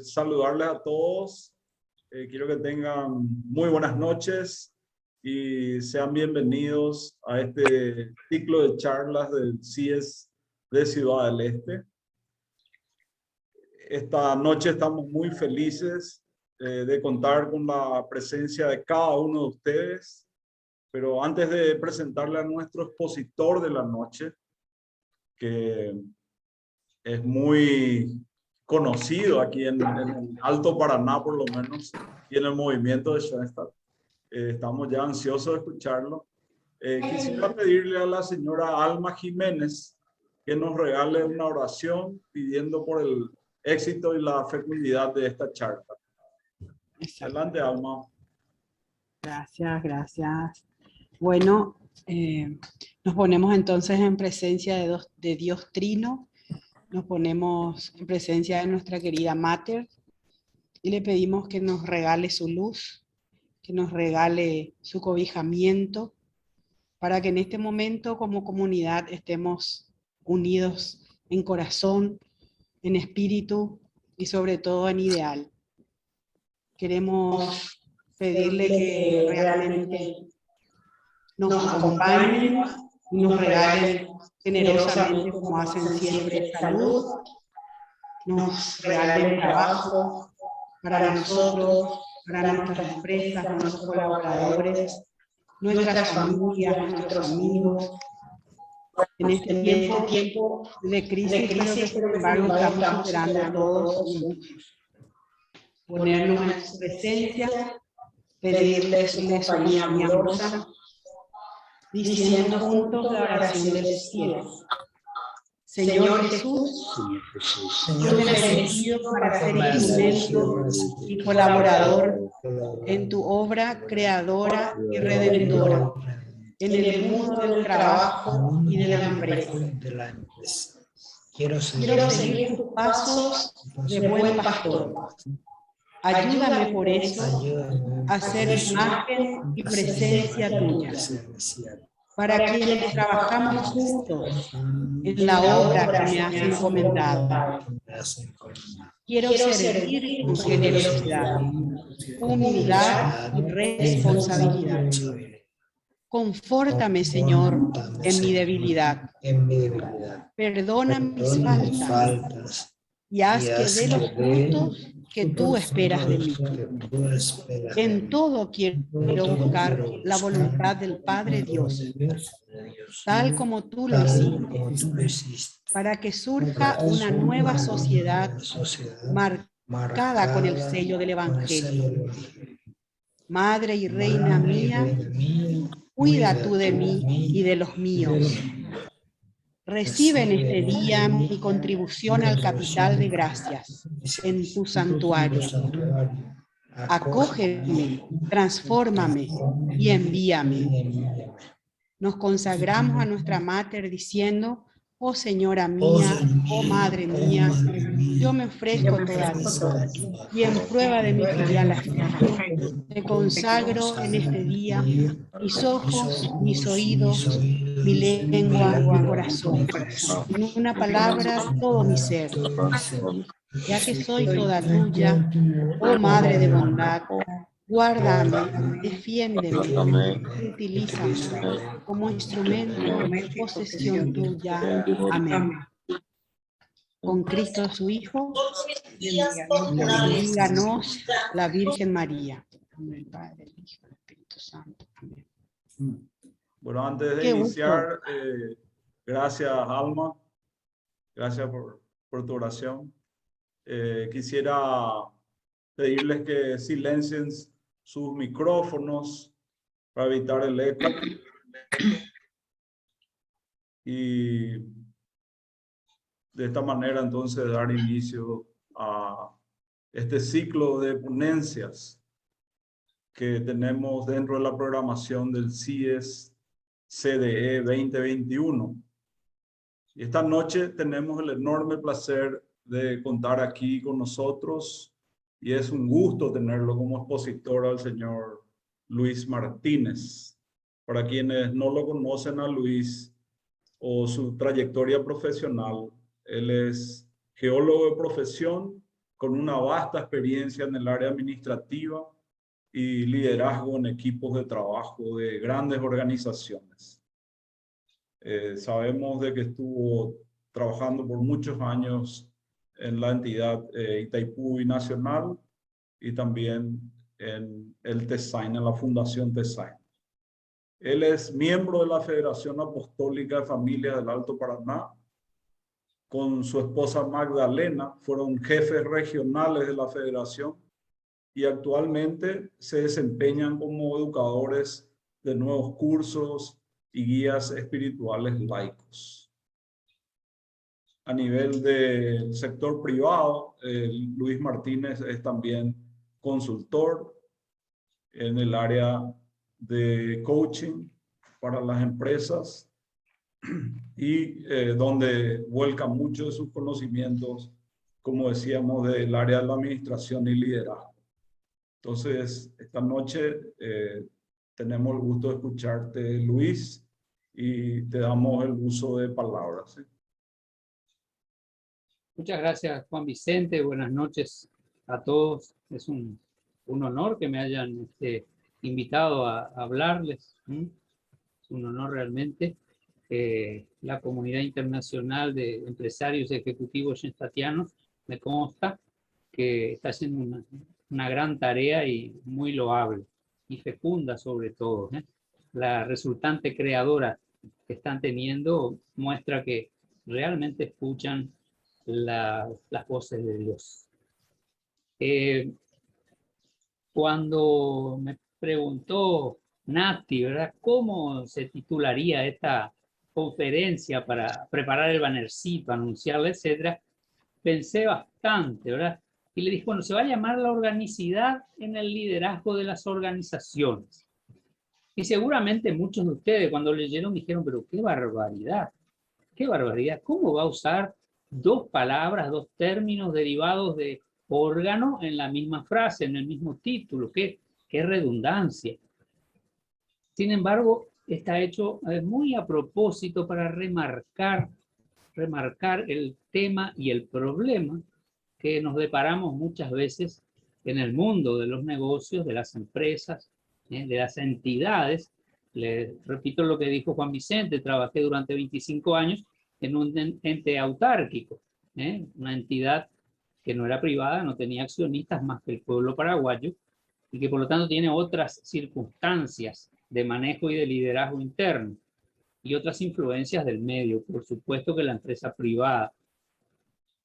Saludarles a todos. Quiero que tengan muy buenas noches y sean bienvenidos a este ciclo de charlas del CIES de Ciudad del Este. Esta noche estamos muy felices de contar con la presencia de cada uno de ustedes, pero antes de presentarle a nuestro expositor de la noche, que es muy conocido aquí en el Alto Paraná, por lo menos, y en el movimiento de Schoenstatt. Estamos ya ansiosos de escucharlo. Quisiera pedirle a la señora Alma Jiménez que nos regale una oración pidiendo por el éxito y la fecundidad de esta charla. Exacto. Adelante, Alma. Gracias, gracias. Bueno, nos ponemos entonces en presencia de Dios Trino, nos ponemos en presencia de nuestra querida Mater y le pedimos que nos regale su luz, que nos regale su cobijamiento, para que en este momento como comunidad estemos unidos en corazón, en espíritu y sobre todo en ideal. Queremos pedirle que realmente nos acompañen y nos regalen generosamente, como hacen siempre, salud, nos regalen trabajo para nosotros, para nuestras empresas, nuestros colaboradores, nuestras familias, nuestros amigos. En este tiempo de crisis, pero que sin embargo estamos superando todos juntos. Ponernos en su presencia, pedirle su compañía amorosa, diciendo juntos la oración del cielo. Señor Jesús, yo te bendigo para ser instrumento y colaborador en tu obra creadora y redentora, en el mundo del trabajo y de la empresa. Quiero seguir tus pasos de buen pastor. Ayúdame por eso a ser imagen y presencia tuya, para quienes trabajamos juntos en la obra que me has encomendado. Quiero servir con generosidad, humildad y responsabilidad. Confórtame, Señor, en mi debilidad. Perdona mis faltas y haz que dé los frutos que tú esperas de mí. En todo quiero buscar la voluntad del Padre Dios, tal como tú lo hiciste, para que surja una nueva sociedad marcada con el sello del Evangelio. Madre y Reina mía, cuida tú de mí y de los míos. Recibe en este día mi contribución al capital de gracias en tu santuario. Acógeme, transfórmame y envíame. Nos consagramos a nuestra Mater diciendo: oh Señora mía, oh Madre mía, yo me ofrezco toda ti, y en prueba de mi filial afecto, te consagro en este día mis ojos, mis oídos, mi lengua, mi corazón, en una palabra todo mi ser, ya que soy toda tuya, oh Madre de bondad. Guárdame, defiéndeme, utilízame como instrumento de posesión tuya. Amén. Con Cristo su Hijo, bendiganos la Virgen María. En el Padre, el Hijo y el Espíritu Santo. Amén. Bueno, antes de Qué iniciar, gracias Alma, gracias por tu oración. Quisiera pedirles que silencien sus micrófonos para evitar el eco. Y de esta manera entonces dar inicio a este ciclo de ponencias que tenemos dentro de la programación del CIES CDE 2021. Y esta noche tenemos el enorme placer de contar aquí con nosotros, y es un gusto tenerlo como expositor al señor Luis Martínez. Para quienes no lo conocen a Luis o su trayectoria profesional, él es geólogo de profesión con una vasta experiencia en el área administrativa y liderazgo en equipos de trabajo de grandes organizaciones. Sabemos de que estuvo trabajando por muchos años en la entidad Itaipú Binacional y también en el TESAIN, en la Fundación TESAIN. Él es miembro de la Federación Apostólica de Familias del Alto Paraná. Con su esposa Magdalena fueron jefes regionales de la federación y actualmente se desempeñan como educadores de nuevos cursos y guías espirituales laicos. A nivel del sector privado, Luis Martínez es también consultor en el área de coaching para las empresas y donde vuelca muchos de sus conocimientos, como decíamos, del área de la administración y liderazgo. Entonces, esta noche tenemos el gusto de escucharte, Luis, y te damos el uso de palabras. ¿Sí? Muchas gracias, Juan Vicente. Buenas noches a todos. Es un honor que me hayan invitado a hablarles. Es un honor realmente. La comunidad internacional de empresarios ejecutivos shenstatianos me consta que está haciendo una gran tarea y muy loable y fecunda sobre todo. La resultante creadora que están teniendo muestra que realmente escuchan las voces de Dios. Cuando me preguntó Nati, ¿verdad?, cómo se titularía esta conferencia para preparar el bannercito, anunciarla, etcétera, pensé bastante, ¿verdad? Y le dije, bueno, se va a llamar la organicidad en el liderazgo de las organizaciones. Y seguramente muchos de ustedes cuando leyeron dijeron, pero qué barbaridad, ¿cómo va a usar dos palabras, dos términos derivados de órgano en la misma frase, en el mismo título? Qué redundancia. Sin embargo, está hecho muy a propósito para remarcar el tema y el problema que nos deparamos muchas veces en el mundo de los negocios, de las empresas, de las entidades. Les repito lo que dijo Juan Vicente, trabajé durante 25 años en un ente autárquico, una entidad que no era privada, no tenía accionistas más que el pueblo paraguayo, y que por lo tanto tiene otras circunstancias de manejo y de liderazgo interno, y otras influencias del medio, por supuesto, que la empresa privada.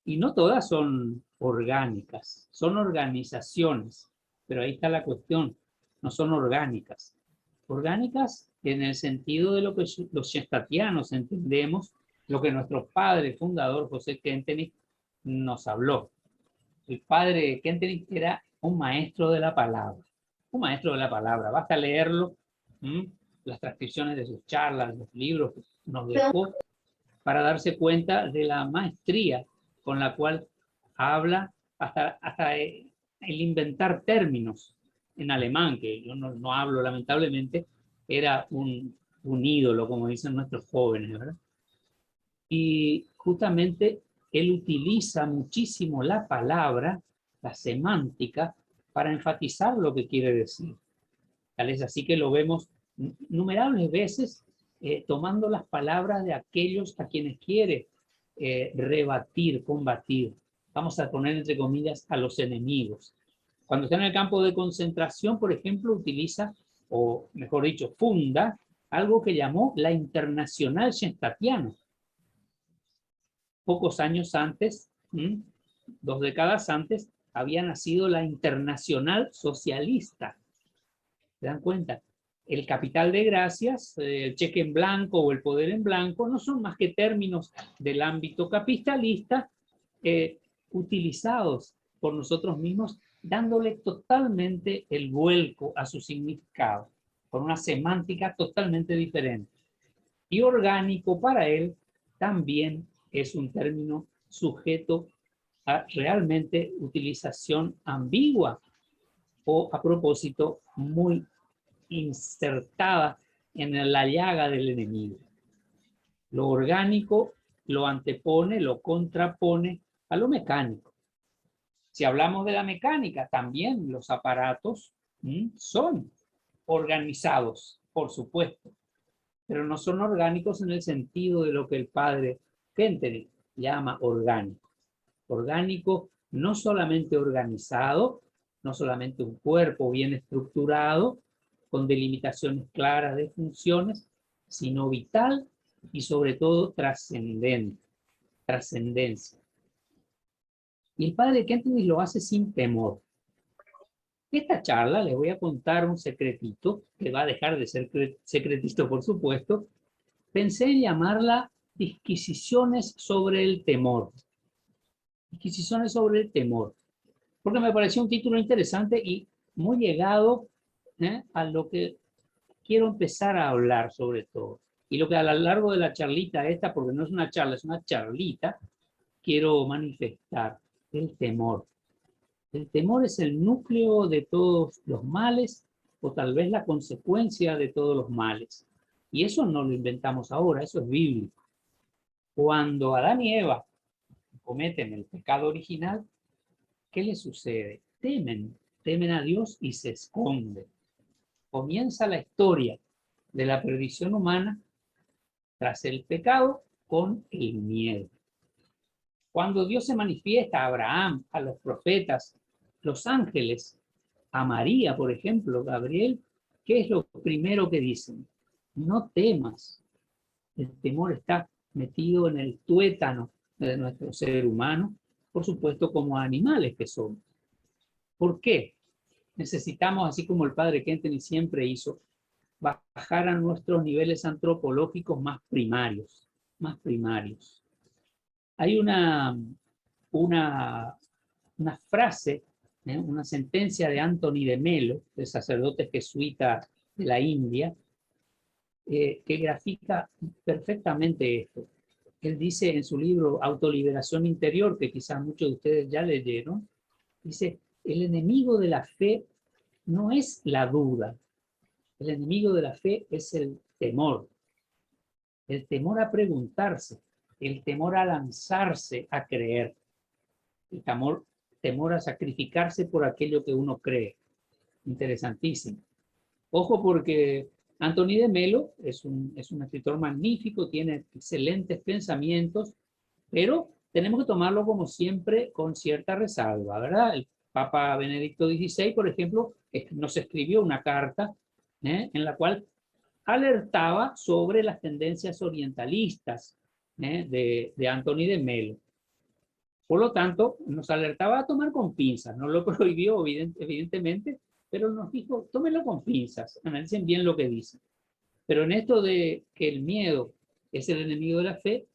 Y no todas son orgánicas, son organizaciones, pero ahí está la cuestión, no son orgánicas. Orgánicas en el sentido de lo que los shenstatianos entendemos, lo que nuestro padre fundador José Kentenich nos habló. El padre Kentenich era un maestro de la palabra, basta leerlo, las transcripciones de sus charlas, los libros que nos dejó, para darse cuenta de la maestría con la cual habla, hasta el inventar términos en alemán, que yo no hablo lamentablemente, era un ídolo, como dicen nuestros jóvenes, ¿verdad? Y justamente él utiliza muchísimo la palabra, la semántica, para enfatizar lo que quiere decir. Tal es así que lo vemos innumerables veces tomando las palabras de aquellos a quienes quiere rebatir, combatir. Vamos a poner entre comillas a los enemigos. Cuando está en el campo de concentración, por ejemplo, utiliza, o mejor dicho, funda algo que llamó la Internacional Shenstatiana. Pocos años antes, 2 décadas antes, había nacido la Internacional Socialista. ¿Se dan cuenta? El capital de gracias, el cheque en blanco o el poder en blanco no son más que términos del ámbito capitalista utilizados por nosotros mismos, dándole totalmente el vuelco a su significado, con una semántica totalmente diferente. Y orgánico para él también es un término sujeto a realmente utilización ambigua o a propósito muy insertada en la llaga del enemigo. Lo orgánico lo antepone, lo contrapone a lo mecánico. Si hablamos de la mecánica, también los aparatos son organizados, por supuesto, pero no son orgánicos en el sentido de lo que el padre Kentenich llama orgánico. Orgánico, no solamente organizado, no solamente un cuerpo bien estructurado, con delimitaciones claras de funciones, sino vital y sobre todo trascendente, trascendencia. Y el padre Kentenich lo hace sin temor. Esta charla les voy a contar un secretito, que va a dejar de ser secretito por supuesto. Pensé en llamarla Disquisiciones sobre el temor. Disquisiciones sobre el temor. Porque me pareció un título interesante y muy llegado a lo que quiero empezar a hablar sobre todo. Y lo que a lo largo de la charlita esta, porque no es una charla, es una charlita, quiero manifestar el temor. El temor es el núcleo de todos los males, o tal vez la consecuencia de todos los males. Y eso no lo inventamos ahora, eso es bíblico. Cuando Adán y Eva cometen el pecado original, ¿qué les sucede? Temen a Dios y se esconden. Comienza la historia de la perdición humana tras el pecado con el miedo. Cuando Dios se manifiesta a Abraham, a los profetas, los ángeles, a María, por ejemplo, Gabriel, ¿qué es lo primero que dicen? No temas. El temor está metido en el tuétano de nuestro ser humano, por supuesto como animales que somos. ¿Por qué? Necesitamos, así como el padre Kentenich siempre hizo, bajar a nuestros niveles antropológicos más primarios, más primarios. Hay una frase, una sentencia de Anthony de Melo, el sacerdote jesuita de la India, que grafica perfectamente esto. Él dice en su libro Autoliberación Interior, que quizás muchos de ustedes ya leyeron, dice, el enemigo de la fe no es la duda, el enemigo de la fe es el temor a preguntarse, el temor a lanzarse a creer, el temor a sacrificarse por aquello que uno cree. Interesantísimo. Ojo porque Anthony de Melo es un escritor magnífico, tiene excelentes pensamientos, pero tenemos que tomarlo como siempre con cierta resalva, ¿verdad? El Papa Benedicto XVI, por ejemplo, nos escribió una carta en la cual alertaba sobre las tendencias orientalistas de Anthony de Melo. Por lo tanto, nos alertaba a tomar con pinzas, no lo prohibió evidentemente, pero nos dijo, tómenlo con pinzas, analicen bien lo que dice. Pero en esto de que el miedo es el enemigo de la fe,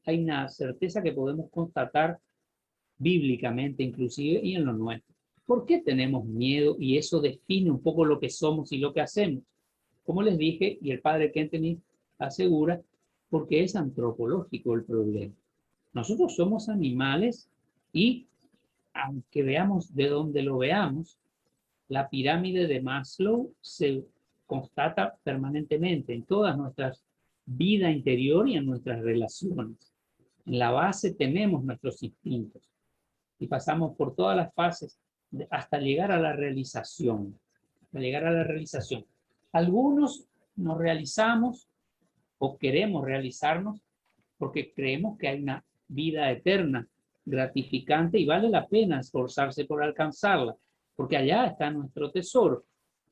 hay una certeza que podemos constatar bíblicamente inclusive y en lo nuestro. ¿Por qué tenemos miedo? Y eso define un poco lo que somos y lo que hacemos. Como les dije, y el padre Kentenich asegura, porque es antropológico el problema. Nosotros somos animales y, aunque veamos de dónde lo veamos, la pirámide de Maslow se constata permanentemente en todas nuestras vida interior y en nuestras relaciones. En la base tenemos nuestros instintos y pasamos por todas las fases hasta llegar a la realización. Hasta llegar a la realización. Algunos nos realizamos o queremos realizarnos porque creemos que hay una vida eterna, gratificante y vale la pena esforzarse por alcanzarla, porque allá está nuestro tesoro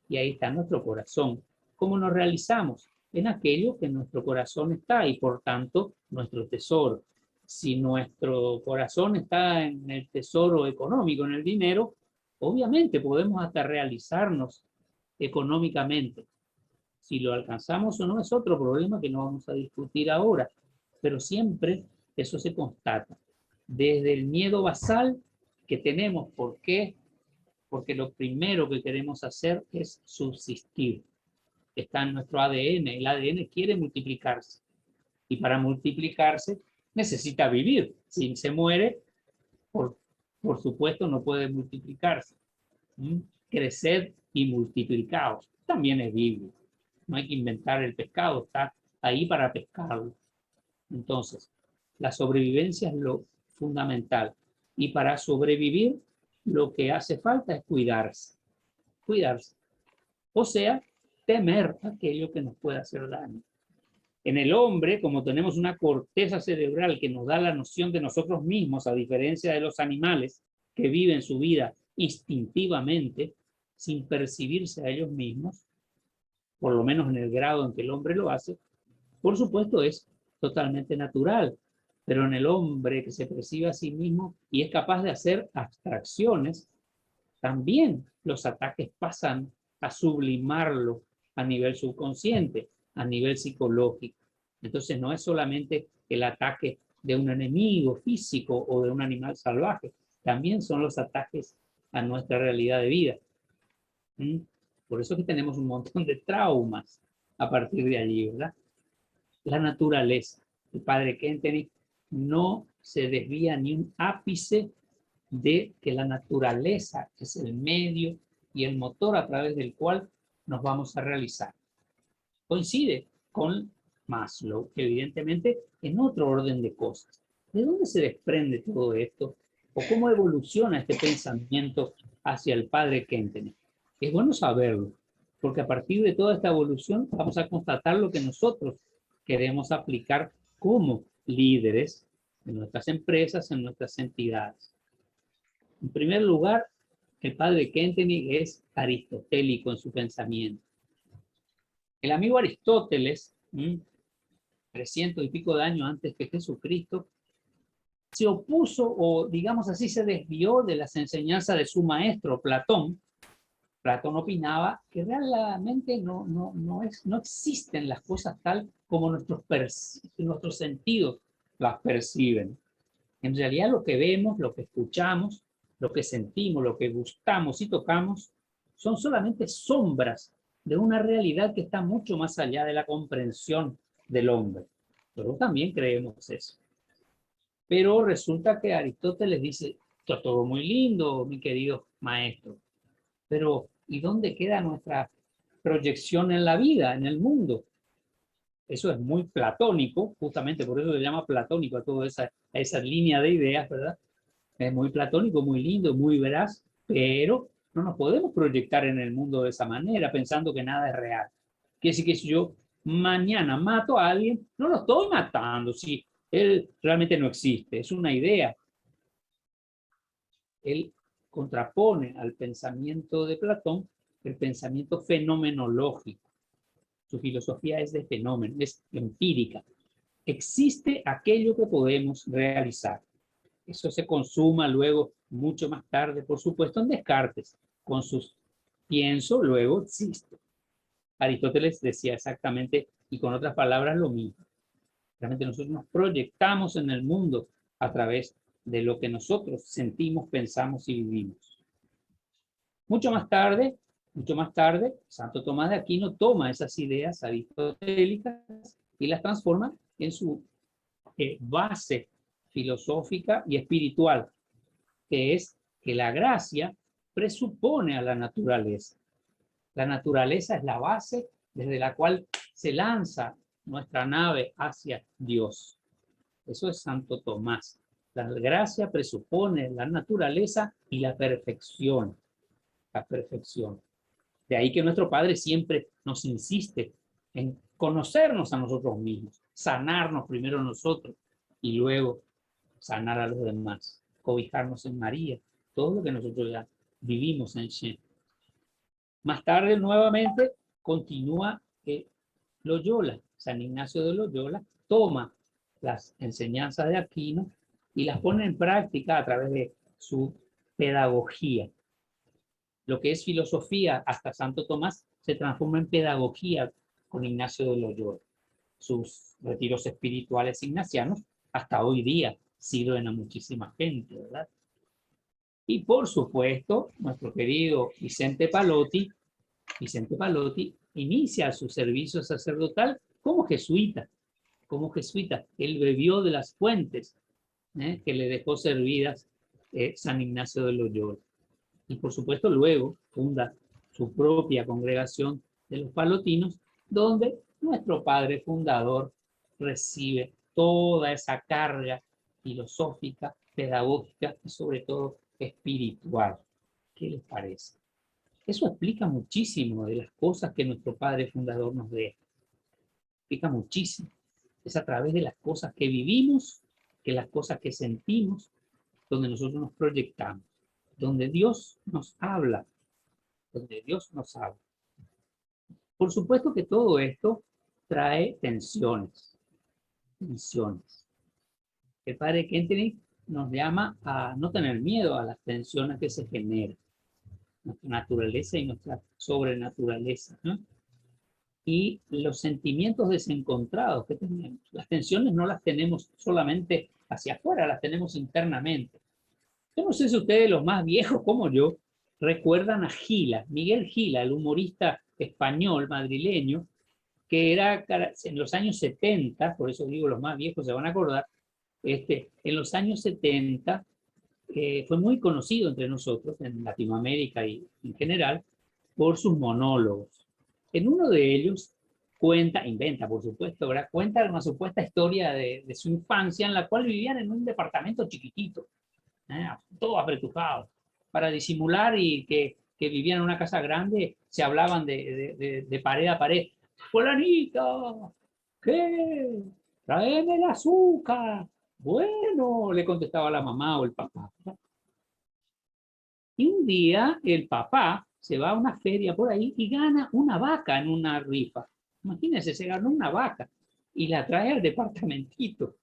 y ahí está nuestro corazón. ¿Cómo nos realizamos? En aquello que en nuestro corazón está y por tanto nuestro tesoro. Si nuestro corazón está en el tesoro económico, en el dinero, obviamente podemos hasta realizarnos económicamente. Si lo alcanzamos o no es otro problema que no vamos a discutir ahora, pero siempre eso se constata. Desde el miedo basal que tenemos, ¿por qué? Porque lo primero que queremos hacer es subsistir. Está en nuestro ADN, el ADN quiere multiplicarse y para multiplicarse necesita vivir. Si se muere, por supuesto no puede multiplicarse. Creced y multiplicaos, también es bíblico. No hay que inventar el pescado, está ahí para pescarlo. Entonces, la sobrevivencia es lo fundamental. Y para sobrevivir lo que hace falta es cuidarse. Cuidarse. O sea, temer aquello que nos pueda hacer daño. En el hombre, como tenemos una corteza cerebral que nos da la noción de nosotros mismos, a diferencia de los animales que viven su vida instintivamente, sin percibirse a ellos mismos, por lo menos en el grado en que el hombre lo hace, por supuesto es totalmente natural. Pero en el hombre que se percibe a sí mismo y es capaz de hacer abstracciones, también los ataques pasan a sublimarlo a nivel subconsciente, a nivel psicológico. Entonces no es solamente el ataque de un enemigo físico o de un animal salvaje, también son los ataques a nuestra realidad de vida. Por eso es que tenemos un montón de traumas a partir de allí, ¿verdad? La naturaleza. El padre Kentenich no se desvía ni un ápice de que la naturaleza es el medio y el motor a través del cual nos vamos a realizar. Coincide con Maslow, evidentemente en otro orden de cosas. ¿De dónde se desprende todo esto? ¿O cómo evoluciona este pensamiento hacia el padre Kentenich? Es bueno saberlo, porque a partir de toda esta evolución vamos a constatar lo que nosotros queremos aplicar como líderes en nuestras empresas, en nuestras entidades. En primer lugar, el padre Kentenich es aristotélico en su pensamiento. El amigo Aristóteles, 300 y pico de años antes que Jesucristo, se opuso o, digamos así, se desvió de las enseñanzas de su maestro Platón. Platón opinaba que realmente no existen las cosas tal como nuestros sentidos las perciben. En realidad lo que vemos, lo que escuchamos, lo que sentimos, lo que gustamos y tocamos, son solamente sombras de una realidad que está mucho más allá de la comprensión del hombre. Nosotros también creemos eso. Pero resulta que Aristóteles dice, esto es todo muy lindo, mi querido maestro, pero ¿y dónde queda nuestra proyección en la vida, en el mundo? Eso es muy platónico, justamente por eso se llama platónico a toda esa línea de ideas, ¿verdad? Es muy platónico, muy lindo, muy veraz, pero no nos podemos proyectar en el mundo de esa manera, pensando que nada es real. Quiere decir que si yo mañana mato a alguien, no lo estoy matando, si él realmente no existe, es una idea. Él contrapone al pensamiento de Platón el pensamiento fenomenológico. Su filosofía es de fenómeno, es empírica. Existe aquello que podemos realizar. Eso se consuma luego, mucho más tarde, por supuesto, en Descartes, con sus pienso, luego existo. Aristóteles decía exactamente, y con otras palabras, lo mismo. Realmente nosotros nos proyectamos en el mundo a través de lo que nosotros sentimos, pensamos y vivimos. Mucho más tarde, Santo Tomás de Aquino toma esas ideas aristotélicas y las transforma en su base filosófica y espiritual, que es que la gracia presupone a la naturaleza. La naturaleza es la base desde la cual se lanza nuestra nave hacia Dios. Eso es Santo Tomás. La gracia presupone la naturaleza y la perfección. La perfección. De ahí que nuestro Padre siempre nos insiste en conocernos a nosotros mismos, sanarnos primero nosotros y luego sanar a los demás, cobijarnos en María, todo lo que nosotros ya vivimos en Shen. Más tarde, nuevamente, continúa Loyola, San Ignacio de Loyola, toma las enseñanzas de Aquino y las pone en práctica a través de su pedagogía. Lo que es filosofía hasta Santo Tomás se transforma en pedagogía con Ignacio de Loyola. Sus retiros espirituales ignacianos hasta hoy día sirven a muchísima gente, ¿verdad? Y por supuesto, nuestro querido Vicente Palotti inicia su servicio sacerdotal como jesuita. Él bebió de las fuentes que le dejó servidas San Ignacio de Loyola. Y por supuesto luego funda su propia congregación de los palotinos, donde nuestro padre fundador recibe toda esa carga filosófica, pedagógica y sobre todo espiritual. ¿Qué les parece? Eso explica muchísimo de las cosas que nuestro Padre Fundador nos deja. Explica muchísimo. Es a través de las cosas que vivimos, que las cosas que sentimos, donde nosotros nos proyectamos, donde Dios nos habla, donde Dios nos habla. Por supuesto que todo esto trae tensiones. El padre Kentenich nos llama a no tener miedo a las tensiones que se generan, nuestra naturaleza y nuestra sobrenaturaleza, ¿no? Y los sentimientos desencontrados que tenemos. Las tensiones no las tenemos solamente hacia afuera, las tenemos internamente. Yo no sé si ustedes, los más viejos como yo, recuerdan a Gila, Miguel Gila, el humorista español madrileño, que era en los años 70, por eso digo los más viejos se van a acordar, en los años 70 fue muy conocido entre nosotros, en Latinoamérica y en general, por sus monólogos. En uno de ellos inventa por supuesto, ¿verdad? Cuenta una supuesta historia de su infancia en la cual vivían en un departamento chiquitito, todo apretujado, para disimular y que vivían en una casa grande, se hablaban de pared a pared. Fulanita, ¿qué? Tráeme el azúcar. Bueno, le contestaba la mamá o el papá. Y un día el papá se va a una feria por ahí y gana una vaca en una rifa. Imagínense, se ganó una vaca y la trae al departamentito.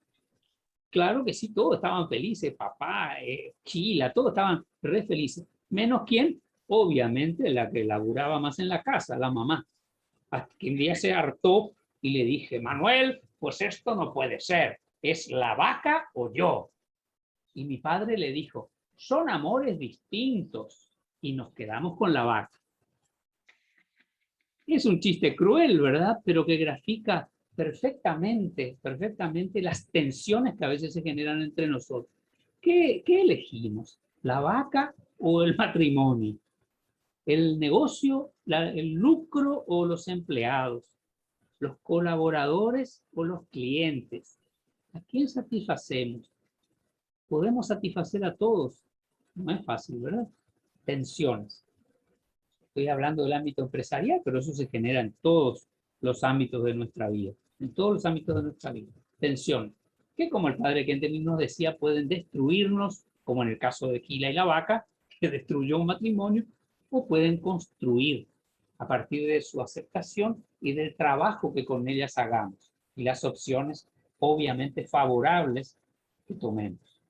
Claro que sí, todos estaban felices, papá, Chila, todos estaban re felices. Menos quién, obviamente la que laburaba más en la casa, la mamá. Hasta que un día se hartó y le dije, Manuel, pues esto no puede ser, ¿es la vaca o yo? Y mi padre le dijo, son amores distintos, y nos quedamos con la vaca. Es un chiste cruel, ¿verdad? Pero que grafica perfectamente las tensiones que a veces se generan entre nosotros. ¿Qué elegimos? ¿La vaca o el matrimonio? ¿El negocio, el lucro o los empleados? ¿Los colaboradores o los clientes? ¿A quién satisfacemos? ¿Podemos satisfacer a todos? No es fácil, ¿verdad? Tensiones. Estoy hablando del ámbito empresarial, pero eso se genera en todos los ámbitos de nuestra vida. En todos los ámbitos de nuestra vida. Tensiones. Que como el padre Kentenich nos decía, pueden destruirnos, como en el caso de Gila y la vaca, que destruyó un matrimonio, o pueden construir a partir de su aceptación y del trabajo que con ellas hagamos. Y las opciones, obviamente, favorables que tomemos.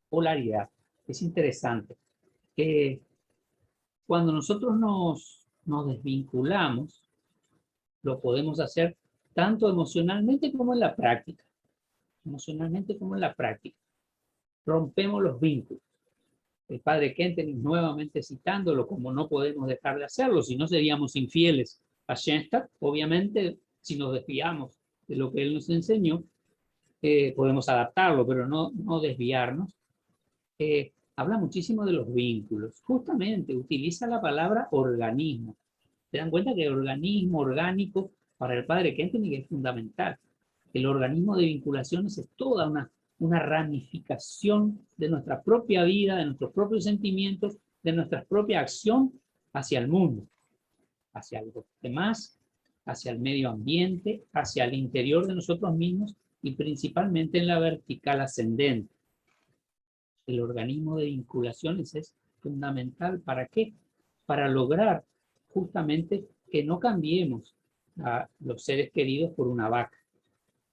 Polaridad. Es interesante. Cuando nosotros nos desvinculamos, lo podemos hacer tanto emocionalmente como en la práctica. Emocionalmente como en la práctica. Rompemos los vínculos. El padre Kentenich, nuevamente citándolo, como no podemos dejar de hacerlo, si no seríamos infieles a Schoenstatt, obviamente, si nos desviamos de lo que él nos enseñó, podemos adaptarlo, pero no desviarnos. Habla muchísimo de los vínculos. Justamente utiliza la palabra organismo. ¿Se dan cuenta que el organismo orgánico para el padre Kentenich es fundamental? El organismo de vinculaciones es toda una ramificación de nuestra propia vida, de nuestros propios sentimientos, de nuestra propia acción hacia el mundo, hacia los demás, hacia el medio ambiente, hacia el interior de nosotros mismos y principalmente en la vertical ascendente. El organismo de vinculaciones es fundamental. ¿Para qué? Para lograr justamente que no cambiemos a los seres queridos por una vaca,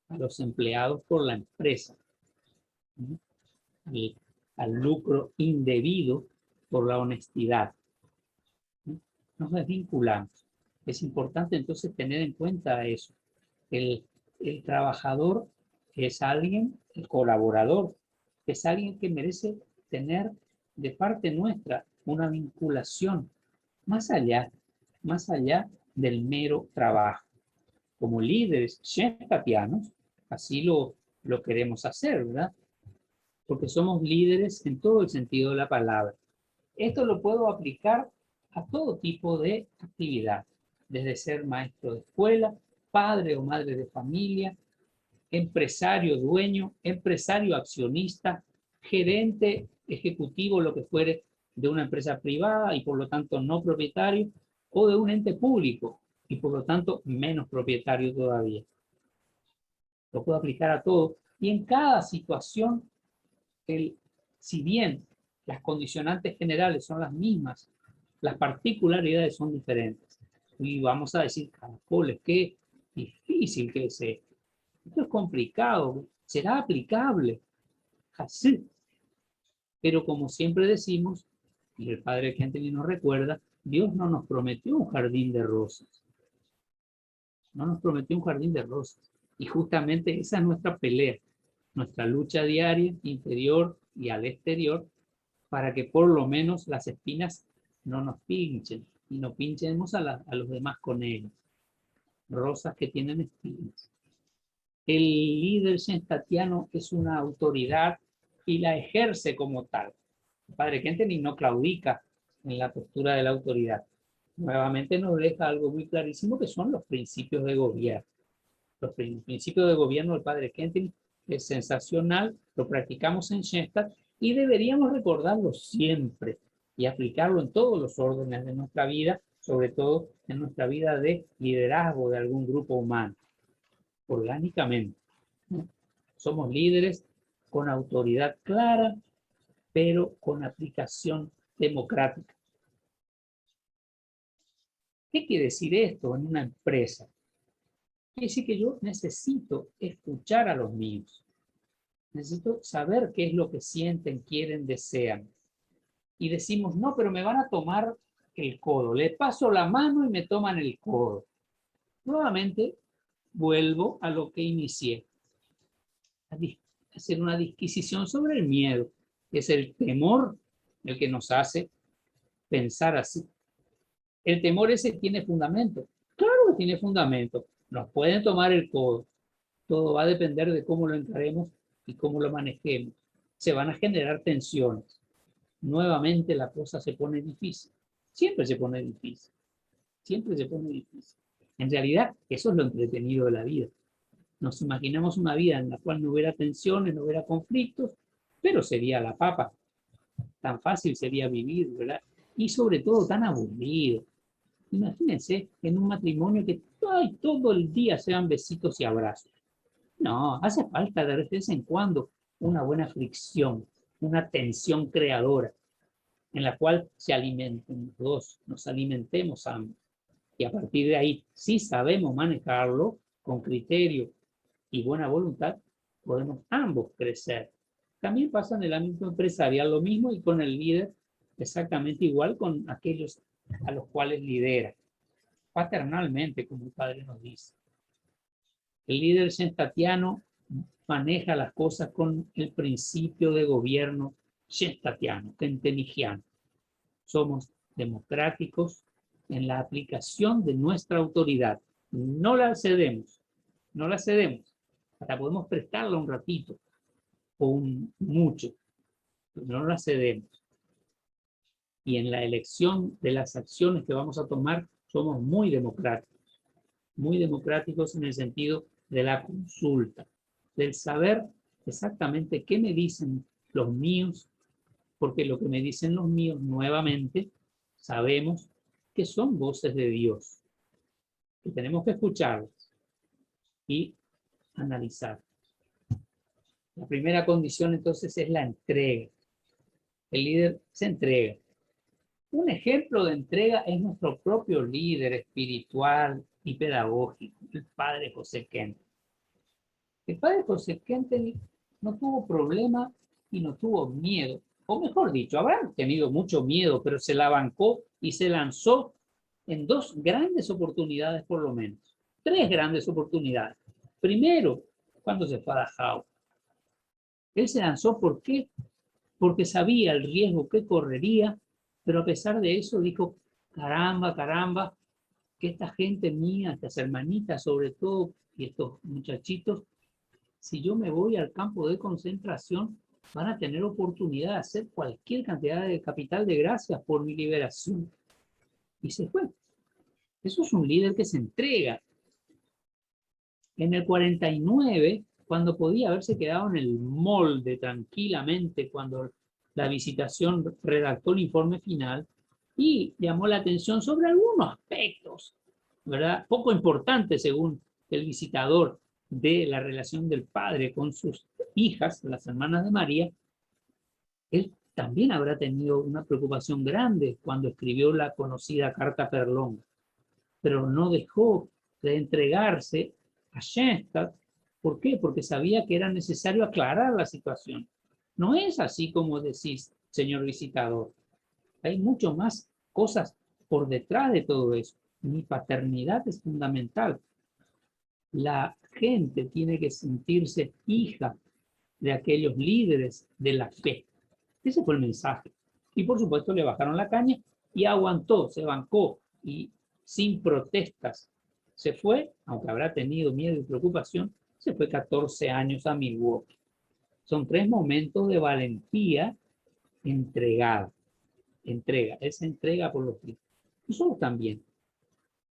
a los empleados por la empresa, al lucro indebido por la honestidad. Nos desvinculamos. Es importante entonces tener en cuenta eso. El trabajador es alguien, el colaborador, es alguien que merece tener de parte nuestra una vinculación más allá del mero trabajo. Como líderes schoenstattianos, así lo queremos hacer, ¿verdad? Porque somos líderes en todo el sentido de la palabra. Esto lo puedo aplicar a todo tipo de actividad, desde ser maestro de escuela, padre o madre de familia, empresario dueño, empresario accionista, gerente ejecutivo, lo que fuere, de una empresa privada y por lo tanto no propietario, o de un ente público y por lo tanto menos propietario todavía. Lo puedo aplicar a todo. Y en cada situación, si bien las condicionantes generales son las mismas, las particularidades son diferentes. Y vamos a decir, caracoles, qué difícil que es esto. Esto es complicado. ¿Será aplicable? Así. Pero como siempre decimos, y el padre Kenton nos recuerda, Dios no nos prometió un jardín de rosas. No nos prometió un jardín de rosas. Y justamente esa es nuestra pelea, nuestra lucha diaria, interior y al exterior, para que por lo menos las espinas no nos pinchen y no pinchemos a los demás con ellas. Rosas que tienen espinas. El líder shenstatiano es una autoridad y la ejerce como tal. El padre Kenton no claudica en la postura de la autoridad. Nuevamente nos deja algo muy clarísimo que son los principios de gobierno. Los principios de gobierno del padre Kenton es sensacional, lo practicamos en Shenstatt y deberíamos recordarlo siempre y aplicarlo en todos los órdenes de nuestra vida, sobre todo en nuestra vida de liderazgo de algún grupo humano, orgánicamente. Somos líderes con autoridad clara, pero con aplicación democrática. ¿Qué quiere decir esto en una empresa? Quiere decir que yo necesito escuchar a los míos. Necesito saber qué es lo que sienten, quieren, desean. Y decimos, no, pero me van a tomar el codo. Le paso la mano y me toman el codo. Nuevamente, vuelvo a lo que inicié. A hacer una disquisición sobre el miedo. Es el temor el que nos hace pensar así. El temor ese tiene fundamento. Claro que tiene fundamento. Nos pueden tomar el codo. Todo va a depender de cómo lo encaremos y cómo lo manejemos. Se van a generar tensiones. Nuevamente la cosa se pone difícil. Siempre se pone difícil. Siempre se pone difícil. En realidad, eso es lo entretenido de la vida. Nos imaginamos una vida en la cual no hubiera tensiones, no hubiera conflictos, pero sería la papa. Tan fácil sería vivir, ¿verdad? Y sobre todo tan aburrido. Imagínense en un matrimonio que todo el día sean besitos y abrazos. No, hace falta de vez en cuando una buena fricción, una tensión creadora, en la cual se alimenten los dos, nos alimentemos ambos. Y a partir de ahí, si sabemos manejarlo con criterio y buena voluntad, podemos ambos crecer. También pasa en el ámbito empresarial lo mismo y con el líder exactamente igual con aquellos a los cuales lidera. Paternalmente, como el padre nos dice. El líder shenstatiano maneja las cosas con el principio de gobierno shenstatiano, kentenigiano. Somos democráticos en la aplicación de nuestra autoridad. No la cedemos, no la cedemos. Hasta podemos prestarla un ratito o mucho, pero no la cedemos. Y en la elección de las acciones que vamos a tomar, somos muy democráticos en el sentido de la consulta, del saber exactamente qué me dicen los míos, porque lo que me dicen los míos, nuevamente, sabemos que son voces de Dios, que tenemos que escucharlas y analizar. La primera condición, entonces, es la entrega. El líder se entrega. Un ejemplo de entrega es nuestro propio líder espiritual y pedagógico, el padre José Kenton. El padre José Kenton no tuvo problema y no tuvo miedo, o mejor dicho, habrá tenido mucho miedo, pero se la bancó y se lanzó en 2 grandes oportunidades por lo menos. 3 grandes oportunidades. Primero, cuando se fue a Dachau. Él se lanzó, ¿por qué? Porque sabía el riesgo que correría, pero a pesar de eso dijo, caramba, que esta gente mía, estas hermanitas sobre todo, y estos muchachitos, si yo me voy al campo de concentración, van a tener oportunidad de hacer cualquier cantidad de capital de gracias por mi liberación. Y se fue. Eso es un líder que se entrega. En el 49, cuando podía haberse quedado en el molde tranquilamente, cuando la visitación redactó el informe final y llamó la atención sobre algunos aspectos, ¿verdad? Poco importantes según el visitador, de la relación del padre con sus hijas, las hermanas de María. Él también habrá tenido una preocupación grande cuando escribió la conocida Carta Perlón, pero no dejó de entregarse a Schoenstatt. ¿Por qué? Porque sabía que era necesario aclarar la situación. No es así como decís, señor visitador. Hay mucho más cosas por detrás de todo eso. Mi paternidad es fundamental. La gente tiene que sentirse hija de aquellos líderes de la fe. Ese fue el mensaje. Y por supuesto le bajaron la caña y aguantó, se bancó y sin protestas se fue, aunque habrá tenido miedo y preocupación, se fue 14 años a Milwaukee. Son 3 momentos de valentía entregada. Esa entrega por los hijos. Nosotros también.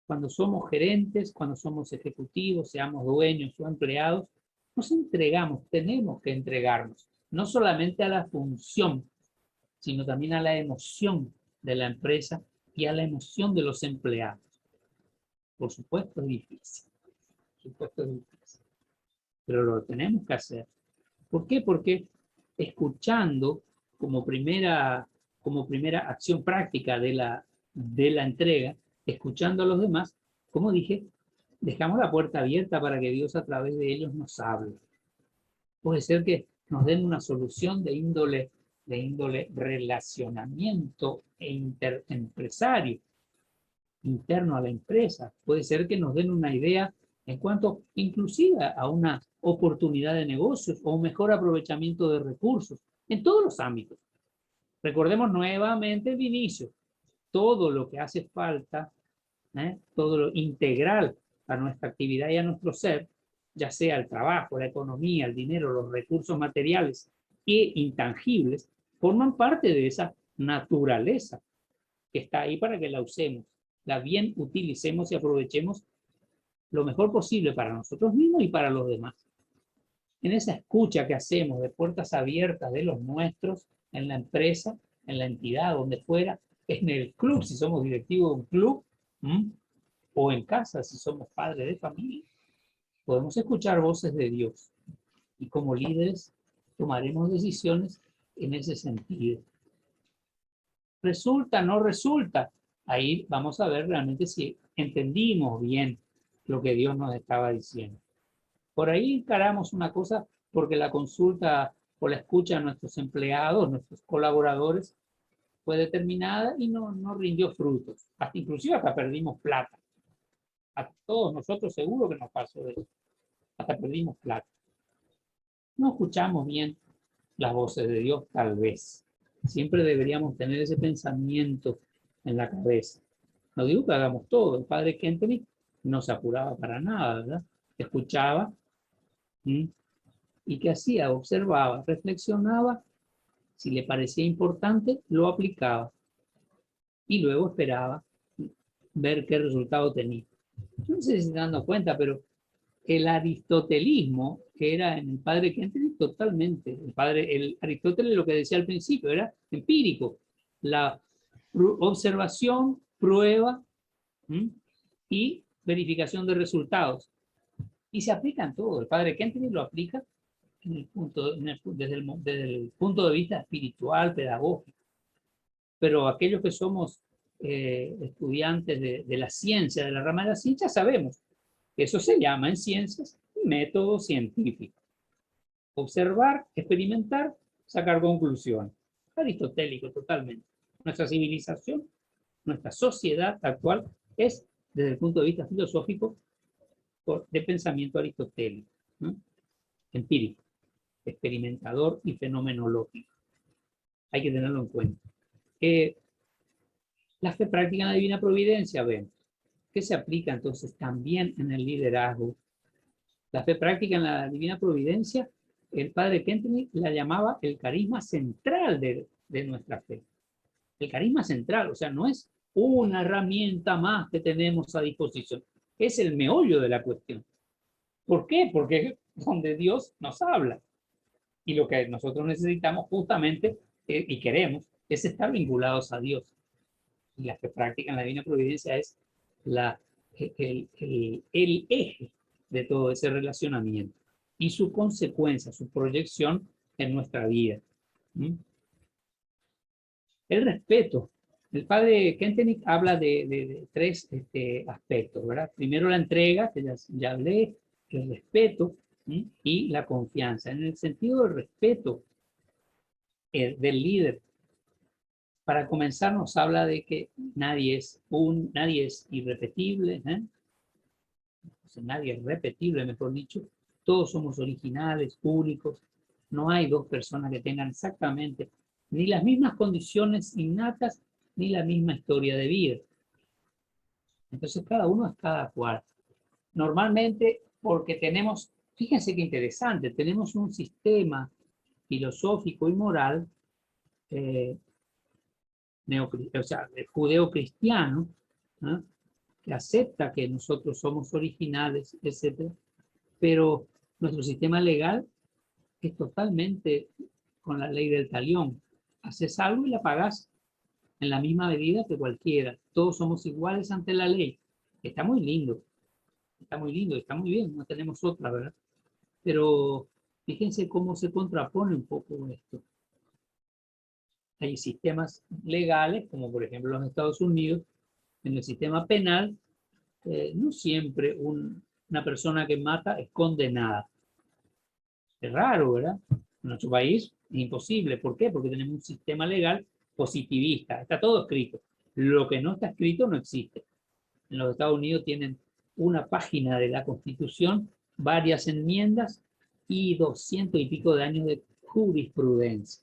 Cuando somos gerentes, cuando somos ejecutivos, seamos dueños o empleados, nos entregamos, tenemos que entregarnos, no solamente a la función, sino también a la emoción de la empresa y a la emoción de los empleados. Por supuesto es difícil, pero lo tenemos que hacer. ¿Por qué? Porque escuchando como primera acción práctica de la entrega, escuchando a los demás, como dije, dejamos la puerta abierta para que Dios a través de ellos nos hable. Puede ser que nos den una solución de índole relacionamiento empresario, interno a la empresa. Puede ser que nos den una idea en cuanto inclusive a una oportunidad de negocios o un mejor aprovechamiento de recursos en todos los ámbitos. Recordemos nuevamente el inicio. Todo lo que hace falta, todo lo integral a nuestra actividad y a nuestro ser, ya sea el trabajo, la economía, el dinero, los recursos materiales e intangibles, forman parte de esa naturaleza que está ahí para que la usemos, la bien utilicemos y aprovechemos lo mejor posible para nosotros mismos y para los demás. En esa escucha que hacemos de puertas abiertas de los nuestros, en la empresa, en la entidad, donde fuera, en el club, si somos directivos de un club, o en casa, si somos padres de familia, podemos escuchar voces de Dios. Y como líderes tomaremos decisiones en ese sentido. ¿Resulta, no resulta? Ahí vamos a ver realmente si entendimos bien lo que Dios nos estaba diciendo. Por ahí encaramos una cosa porque la consulta o la escucha a nuestros empleados, nuestros colaboradores, fue determinada y no rindió frutos. Inclusive hasta perdimos plata. A todos nosotros seguro que nos pasó eso. Hasta perdimos plata. No escuchamos bien las voces de Dios, tal vez. Siempre deberíamos tener ese pensamiento en la cabeza. No digo que hagamos todo. El padre Kentenich no se apuraba para nada, ¿verdad? Escuchaba. ¿Y qué hacía? Observaba, reflexionaba. Si le parecía importante, lo aplicaba. Y luego esperaba ver qué resultado tenía. No sé si se están dando cuenta, pero el aristotelismo, que era en el padre Kentenich totalmente, el Aristóteles lo que decía al principio era empírico, la observación, prueba y verificación de resultados. Y se aplica en todo. El padre Kentenich lo aplica desde el punto de vista espiritual, pedagógico. Pero aquellos que somos estudiantes de la ciencia, de la rama de la ciencia, sabemos que eso se llama en ciencias método científico. Observar, experimentar, sacar conclusiones. Aristotélico totalmente. Nuestra civilización, nuestra sociedad actual es, desde el punto de vista filosófico, de pensamiento aristotélico, ¿no? Empírico, experimentador y fenomenológico. Hay que tenerlo en cuenta. La fe práctica en la divina providencia, vemos, que se aplica entonces también en el liderazgo. La fe práctica en la divina providencia, el padre Kentenich la llamaba el carisma central de nuestra fe. El carisma central, o sea, no es una herramienta más que tenemos a disposición, es el meollo de la cuestión. ¿Por qué? Porque es donde Dios nos habla. Y lo que nosotros necesitamos justamente y queremos es estar vinculados a Dios. Y las que practican la divina providencia es el eje de todo ese relacionamiento y su consecuencia, su proyección en nuestra vida. El respeto. El padre Kentenich habla de tres aspectos, ¿verdad? Primero la entrega, que ya hablé, el respeto y la confianza. En el sentido del respeto del líder, para comenzar nos habla de que nadie es irrepetible, o sea, nadie es repetible, mejor dicho. Todos somos originales, únicos. No hay dos personas que tengan exactamente ni las mismas condiciones innatas, ni la misma historia de vida. Entonces cada uno es cada cual. Normalmente, porque tenemos, fíjense qué interesante, tenemos un sistema filosófico y moral judeo-cristiano, ¿no?, que acepta que nosotros somos originales, etc. Pero nuestro sistema legal es totalmente con la ley del talión. Haces algo y la pagás en la misma medida que cualquiera. Todos somos iguales ante la ley. Está muy lindo, está muy lindo, está muy bien, no tenemos otra, ¿verdad? Pero fíjense cómo se contrapone un poco esto. Hay sistemas legales, como por ejemplo los Estados Unidos. En el sistema penal, no siempre una persona que mata es condenada. Es raro, ¿verdad? En nuestro país es imposible. ¿Por qué? Porque tenemos un sistema legal positivista. Está todo escrito. Lo que no está escrito no existe. En los Estados Unidos tienen una página de la Constitución, varias enmiendas y 200 y pico de años de jurisprudencia.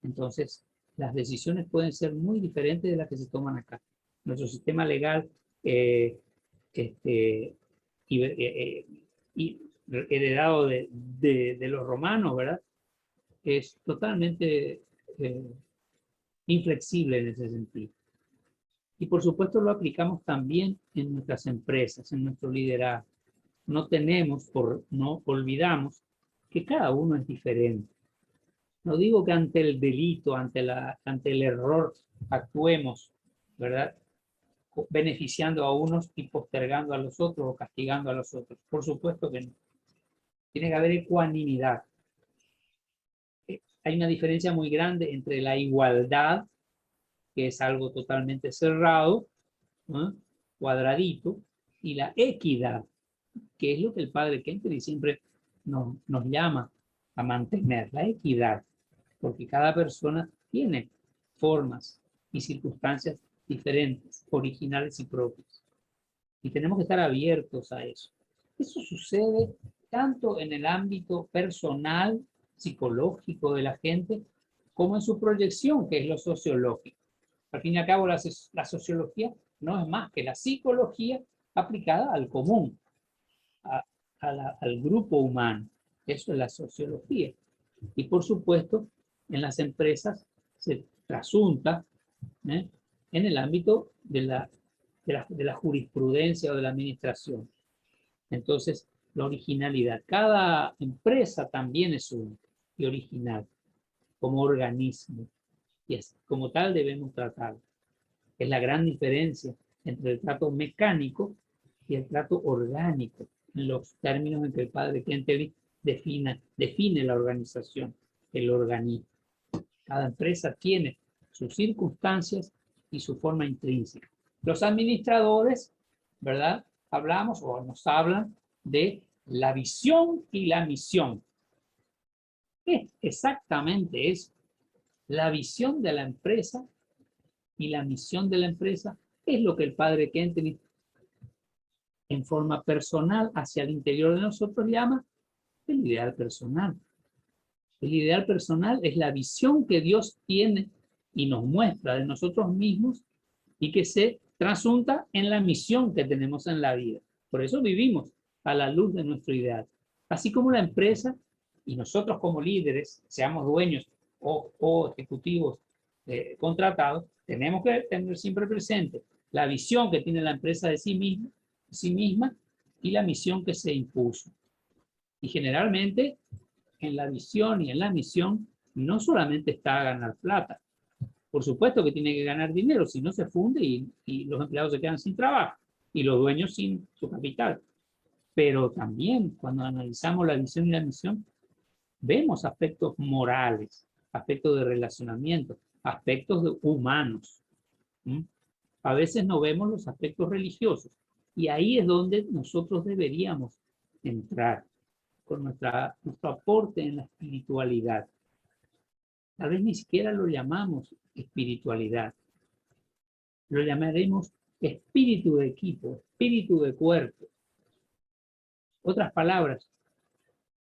Entonces, las decisiones pueden ser muy diferentes de las que se toman acá. Nuestro sistema legal heredado de los romanos, ¿verdad?, es totalmente inflexible en ese sentido. Y por supuesto lo aplicamos también en nuestras empresas, en nuestro liderazgo. No olvidamos que cada uno es diferente. No digo que ante el delito, ante el error, actuemos, ¿verdad?, beneficiando a unos y postergando a los otros o castigando a los otros. Por supuesto que no. Tiene que haber ecuanimidad. Hay una diferencia muy grande entre la igualdad, que es algo totalmente cerrado, ¿no?, cuadradito, y la equidad, que es lo que el padre Kentenich siempre nos llama a mantener, la equidad, porque cada persona tiene formas y circunstancias diferentes, originales y propias. Y tenemos que estar abiertos a eso. Eso sucede tanto en el ámbito personal, psicológico de la gente, como en su proyección, que es lo sociológico. Al fin y al cabo, la sociología no es más que la psicología aplicada al común, al grupo humano. Eso es la sociología. Y por supuesto, en las empresas se trasunta en el ámbito de la jurisprudencia o de la administración. Entonces, la originalidad. Cada empresa también es única y original como organismo. Y como tal debemos tratarlo. Es la gran diferencia entre el trato mecánico y el trato orgánico, en los términos en que el padre Kentenich define la organización, el organismo. Cada empresa tiene sus circunstancias y su forma intrínseca. Los administradores, ¿verdad?, hablamos o nos hablan de la visión y la misión. ¿Qué exactamente es la visión de la empresa y la misión de la empresa? Es lo que el padre Kentenich en forma personal hacia el interior de nosotros llama el ideal personal. El ideal personal es la visión que Dios tiene y nos muestra de nosotros mismos y que se trasunta en la misión que tenemos en la vida. Por eso vivimos a la luz de nuestro ideal. Así como la empresa y nosotros como líderes, seamos dueños o ejecutivos contratados, tenemos que tener siempre presente la visión que tiene la empresa de sí misma y la misión que se impuso. Y generalmente en la visión y en la misión no solamente está a ganar plata. Por supuesto que tiene que ganar dinero, si no se funde y los empleados se quedan sin trabajo y los dueños sin su capital. Pero también cuando analizamos la visión y la misión, vemos aspectos morales, aspectos de relacionamiento, aspectos humanos. ¿Mm? A veces no vemos los aspectos religiosos y ahí es donde nosotros deberíamos entrar con nuestro aporte en la espiritualidad. Tal vez ni siquiera lo llamamos espiritualidad, lo llamaremos espíritu de equipo, espíritu de cuerpo. Otras palabras,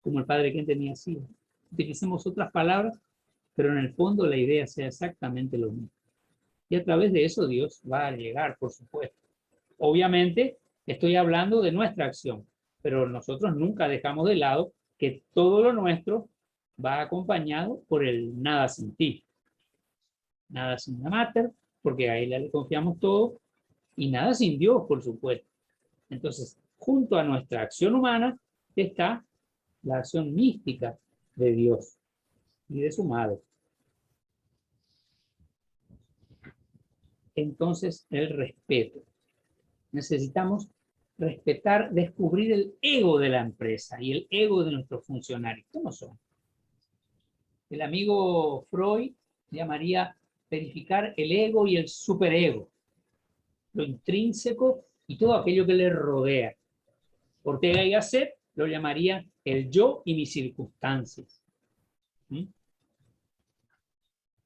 como el padre Kent tenía así, utilicemos otras palabras, pero en el fondo la idea sea exactamente lo mismo. Y a través de eso Dios va a llegar, por supuesto. Obviamente, estoy hablando de nuestra acción, pero nosotros nunca dejamos de lado que todo lo nuestro va acompañado por el nada sin ti. Nada sin la mater, porque a ella le confiamos todo, y nada sin Dios, por supuesto. Entonces, junto a nuestra acción humana está la acción mística de Dios y de su madre. Entonces, el respeto. Necesitamos respetar, descubrir el ego de la empresa y el ego de nuestros funcionarios. ¿Cómo son? El amigo Freud llamaría verificar el ego y el superego, lo intrínseco y todo aquello que le rodea. Ortega y Gasset lo llamaría el yo y mis circunstancias.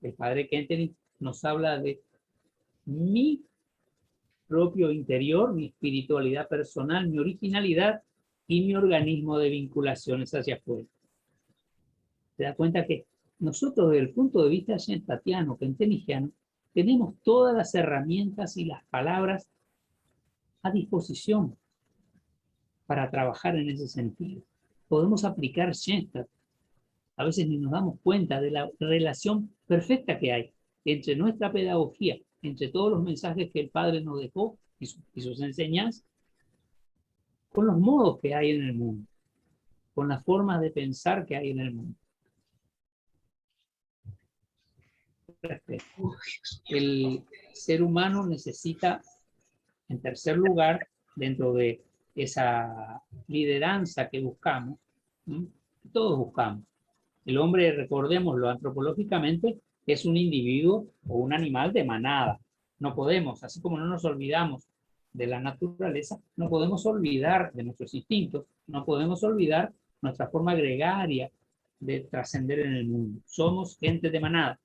El padre Kentenich nos habla de mi propio interior, mi espiritualidad personal, mi originalidad y mi organismo de vinculaciones hacia afuera. Se da cuenta que nosotros, desde el punto de vista shenstatiano, kentenigiano, tenemos todas las herramientas y las palabras a disposición para trabajar en ese sentido. Podemos aplicar Shenstatt. A veces ni nos damos cuenta de la relación perfecta que hay entre nuestra pedagogía, entre todos los mensajes que el Padre nos dejó y sus enseñanzas, con los modos que hay en el mundo, con las formas de pensar que hay en el mundo. El ser humano necesita, en tercer lugar, dentro de esa lideranza que buscamos, todos buscamos. El hombre, recordémoslo antropológicamente, es un individuo o un animal de manada. No podemos, así como no nos olvidamos de la naturaleza, no podemos olvidar de nuestros instintos, no podemos olvidar nuestra forma gregaria de trascender en el mundo. Somos gente de manada.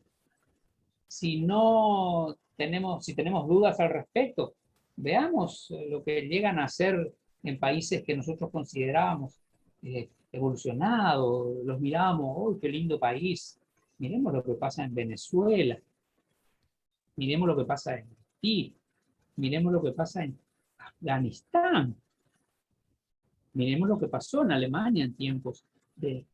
Si tenemos dudas al respecto, veamos lo que llegan a hacer en países que nosotros considerábamos evolucionados, los mirábamos, ¡oh, qué lindo país! Miremos lo que pasa en Venezuela, miremos lo que pasa en Haití, miremos lo que pasa en Afganistán, miremos lo que pasó en Alemania en tiempos del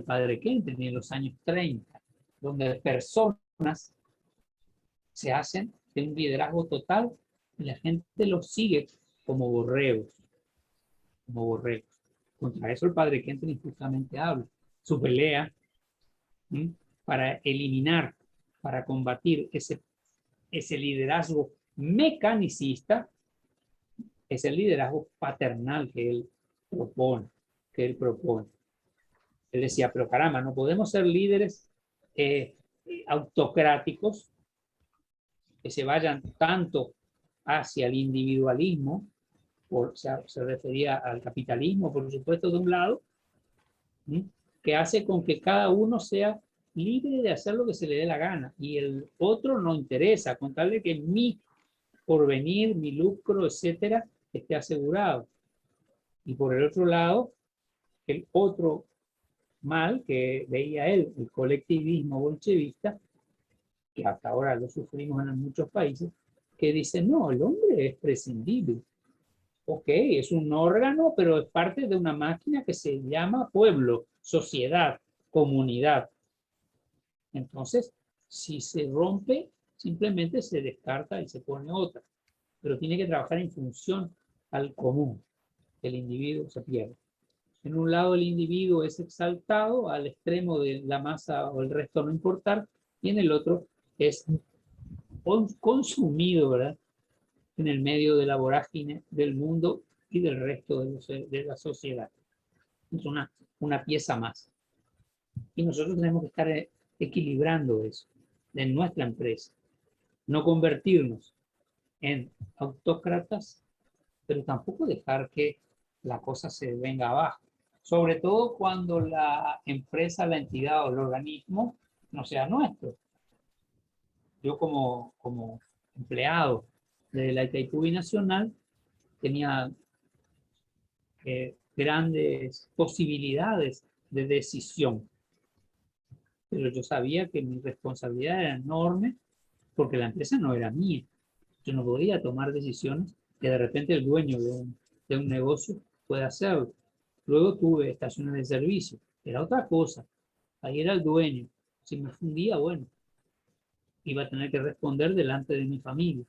padre Kentenich, en los años 30, donde personas se hacen de un liderazgo total y la gente los sigue como borregos. Como borregos. Contra eso el padre Kentenich justamente habla. Su pelea para eliminar, para combatir ese liderazgo mecanicista, es el liderazgo paternal que él propone. Él decía, pero caramba, no podemos ser líderes autocráticos que se vayan tanto hacia el individualismo, se refería al capitalismo, por supuesto, de un lado, que hace con que cada uno sea libre de hacer lo que se le dé la gana, y el otro no interesa, con tal de que mi porvenir, mi lucro, etcétera, esté asegurado. Y por el otro lado, el otro mal que veía él, el colectivismo bolchevista, que hasta ahora lo sufrimos en muchos países, que dice, no, el hombre es prescindible. Ok, es un órgano, pero es parte de una máquina que se llama pueblo, sociedad, comunidad. Entonces, si se rompe, simplemente se descarta y se pone otra. Pero tiene que trabajar en función al común. El individuo se pierde. En un lado el individuo es exaltado al extremo de la masa o el resto no importar, y en el otro es consumido, ¿verdad?, en el medio de la vorágine del mundo y del resto de la sociedad. Es una pieza más. Y nosotros tenemos que estar equilibrando eso en nuestra empresa. No convertirnos en autócratas, pero tampoco dejar que la cosa se venga abajo. Sobre todo cuando la empresa, la entidad o el organismo no sea nuestro. Yo como empleado de la Itaipú Binacional tenía grandes posibilidades de decisión, pero yo sabía que mi responsabilidad era enorme porque la empresa no era mía. Yo no podía tomar decisiones que de repente el dueño de un negocio puede hacerlo. Luego tuve estaciones de servicio, era otra cosa. Ahí era el dueño. Si me fundía, bueno, iba a tener que responder delante de mi familia,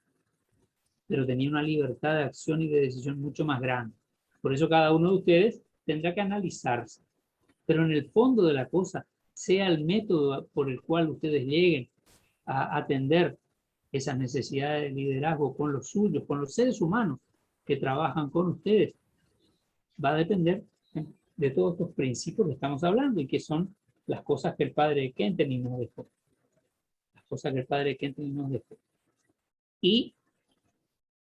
pero tenía una libertad de acción y de decisión mucho más grande. Por eso cada uno de ustedes tendrá que analizarse, pero en el fondo de la cosa, sea el método por el cual ustedes lleguen a atender esas necesidades de liderazgo con los suyos, con los seres humanos que trabajan con ustedes, va a depender de todos estos principios que estamos hablando y que son las cosas que el padre Kentenich nos dejó. Las cosas que el padre Kentenich nos dejó. Y,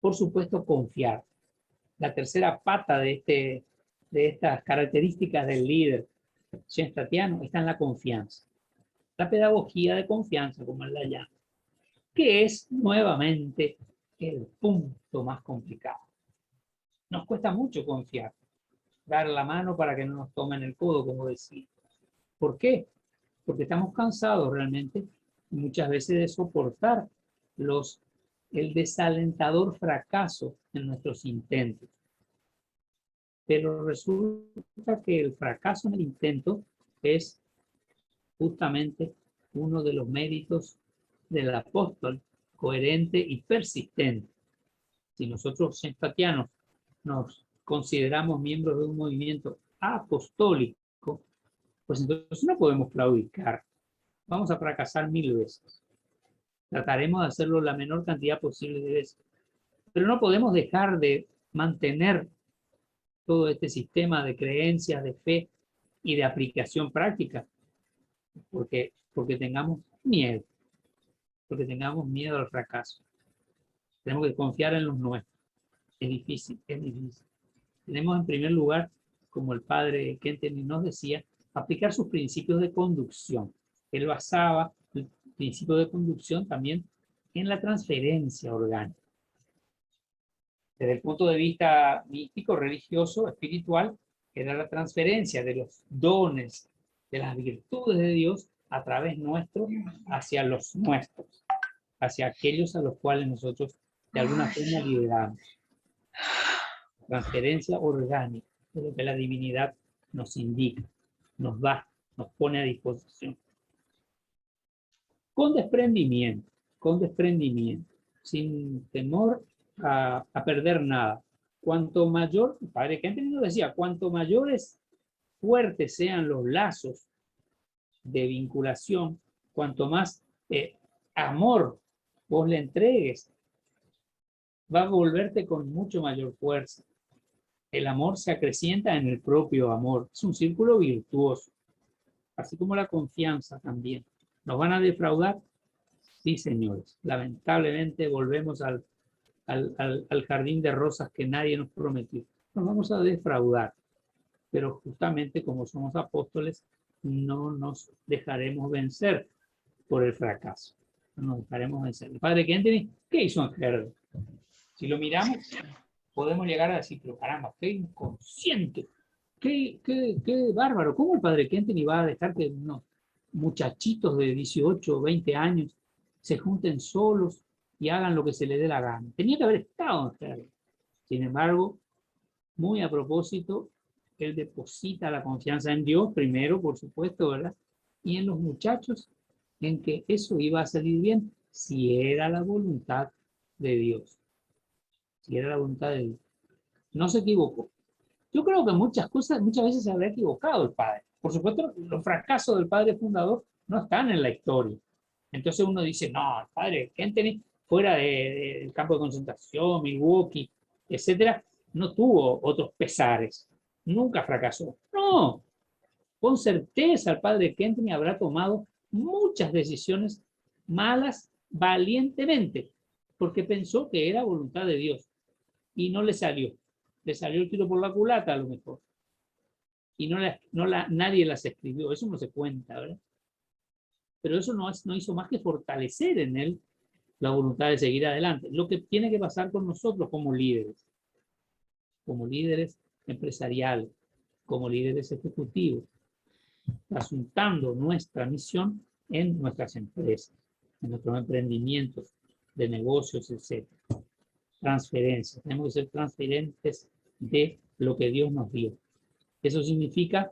por supuesto, confiar. La tercera pata de estas características del líder shenstatiano está en la confianza. La pedagogía de confianza, como él la llama, que es nuevamente el punto más complicado. Nos cuesta mucho confiar, dar la mano para que no nos tomen el codo, como decía. ¿Por qué? Porque estamos cansados realmente muchas veces de soportar el desalentador fracaso en nuestros intentos. Pero resulta que el fracaso en el intento es justamente uno de los méritos del apóstol, coherente y persistente. Si nosotros shenstatianos nos consideramos miembros de un movimiento apostólico, pues entonces no podemos claudicar. Vamos a fracasar 1000 veces. Trataremos de hacerlo la menor cantidad posible de veces. Pero no podemos dejar de mantener todo este sistema de creencias, de fe y de aplicación práctica, porque tengamos miedo, porque tengamos miedo al fracaso. Tenemos que confiar en los nuestros. Es difícil, es difícil. Tenemos en primer lugar, como el padre Kentenich nos decía, aplicar sus principios de conducción. Él basaba el principio de conducción también en la transferencia orgánica. Desde el punto de vista místico, religioso, espiritual, era la transferencia de los dones, de las virtudes de Dios a través nuestro hacia los nuestros, hacia aquellos a los cuales nosotros de alguna forma lideramos. Transferencia orgánica, de lo que la divinidad nos indica, nos da, nos pone a disposición. Con desprendimiento, sin temor a perder nada. Cuanto mayor, el padre Kentenich nos decía, cuanto mayores fuertes sean los lazos de vinculación, cuanto más amor vos le entregues, va a volverte con mucho mayor fuerza. El amor se acrecienta en el propio amor. Es un círculo virtuoso. Así como la confianza también. ¿Nos van a defraudar? Sí, señores. Lamentablemente volvemos al jardín de rosas que nadie nos prometió. Nos vamos a defraudar. Pero justamente como somos apóstoles, no nos dejaremos vencer por el fracaso. No nos dejaremos vencer. El padre Kentenich, ¿qué hizo en Herder? Si lo miramos, podemos llegar a decir, pero caramba, qué inconsciente, qué bárbaro. ¿Cómo el padre Kentenich va a dejar que unos muchachitos de 18 o 20 años se junten solos y hagan lo que se les dé la gana? Tenía que haber estado en Herder. Sin embargo, muy a propósito, él deposita la confianza en Dios primero, por supuesto, ¿verdad? Y en los muchachos, en que eso iba a salir bien, si era la voluntad de Dios. Si era la voluntad de Dios. No se equivocó. Yo creo que muchas veces se habrá equivocado el padre. Por supuesto, los fracasos del padre fundador no están en la historia. Entonces uno dice, no, el padre Kentenich, fuera del campo de concentración, Milwaukee, etcétera, no tuvo otros pesares. Nunca fracasó. No, con certeza el padre Kentenich habrá tomado muchas decisiones malas valientemente, porque pensó que era voluntad de Dios y no le salió. Le salió el tiro por la culata a lo mejor. Y nadie las escribió, eso no se cuenta, ¿verdad? Pero eso no hizo más que fortalecer en él la voluntad de seguir adelante. Lo que tiene que pasar con nosotros como líderes empresariales, como líderes ejecutivos, asuntando nuestra misión en nuestras empresas, en nuestros emprendimientos de negocios, etc. Transferencias. Tenemos que ser transferentes de lo que Dios nos dio. Eso significa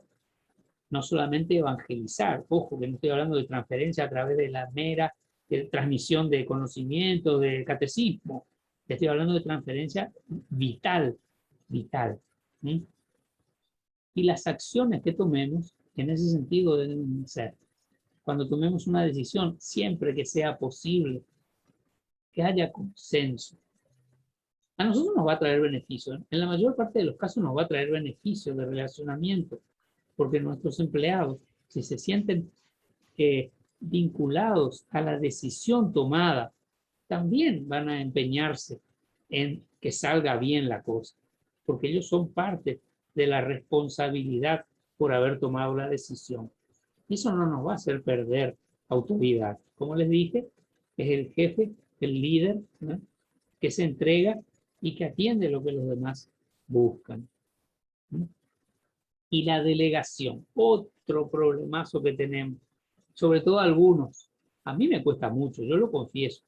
no solamente evangelizar, ojo, que no estoy hablando de transferencia a través de la mera transmisión de conocimiento, de catecismo. Estoy hablando de transferencia vital. ¿Sí? Y las acciones que tomemos en ese sentido deben ser, cuando tomemos una decisión, siempre que sea posible, que haya consenso. A nosotros nos va a traer beneficio. En la mayor parte de los casos nos va a traer beneficio de relacionamiento, porque nuestros empleados, si se sienten vinculados a la decisión tomada, también van a empeñarse en que salga bien la cosa, porque ellos son parte de la responsabilidad por haber tomado la decisión. Eso no nos va a hacer perder autoridad. Como les dije, es el jefe, el líder, ¿no?, que se entrega y que atiende lo que los demás buscan, ¿no? Y la delegación, otro problemazo que tenemos, sobre todo algunos. A mí me cuesta mucho, yo lo confieso.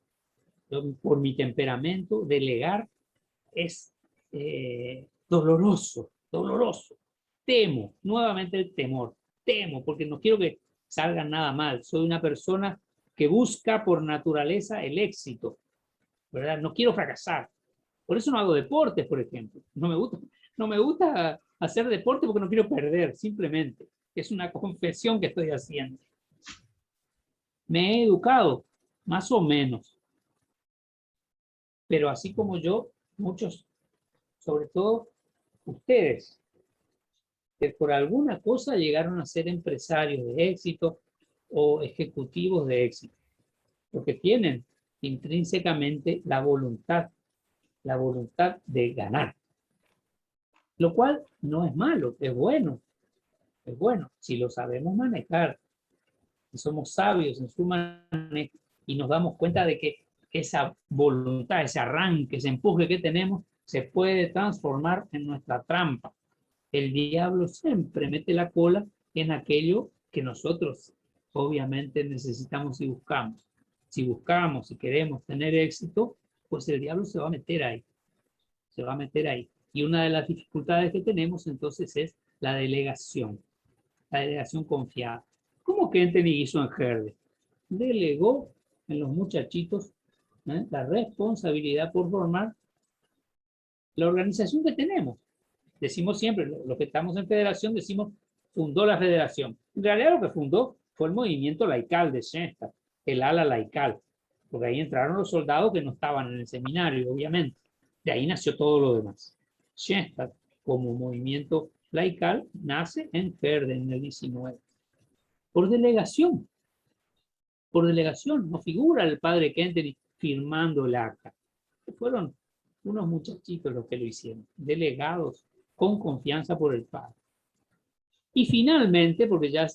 Por mi temperamento, delegar es doloroso. Temo, nuevamente el temor. Temo, porque no quiero que salga nada mal. Soy una persona que busca por naturaleza el éxito, ¿verdad? No quiero fracasar. Por eso no hago deportes, por ejemplo. No me gusta hacer deporte porque no quiero perder, simplemente. Es una confesión que estoy haciendo. Me he educado, más o menos. Pero así como yo, muchos, sobre todo ustedes, que por alguna cosa llegaron a ser empresarios de éxito o ejecutivos de éxito, porque tienen intrínsecamente la voluntad de ganar, lo cual no es malo, es bueno, si lo sabemos manejar, si somos sabios en su manejo y nos damos cuenta de que esa voluntad, ese arranque, ese empuje que tenemos, se puede transformar en nuestra trampa. El diablo siempre mete la cola en aquello que nosotros obviamente necesitamos y buscamos. Si buscamos y queremos tener éxito, pues el diablo se va a meter ahí. Y una de las dificultades que tenemos entonces es la delegación confiada. ¿Cómo Kentenich hizo en Herde? Delegó en los muchachitos la responsabilidad por formar la organización que tenemos. Decimos siempre, los que estamos en federación, decimos, fundó la federación. En realidad lo que fundó fue el movimiento laical de Schoenstatt, el ala laical, porque ahí entraron los soldados que no estaban en el seminario, obviamente. De ahí nació todo lo demás. Schoenstatt, como movimiento laical, nace en Herde en el 19. Por delegación, no figura el padre Kentenich firmando el acta. Fueron unos muchachitos los que lo hicieron, delegados con confianza por el padre. Y finalmente, porque ya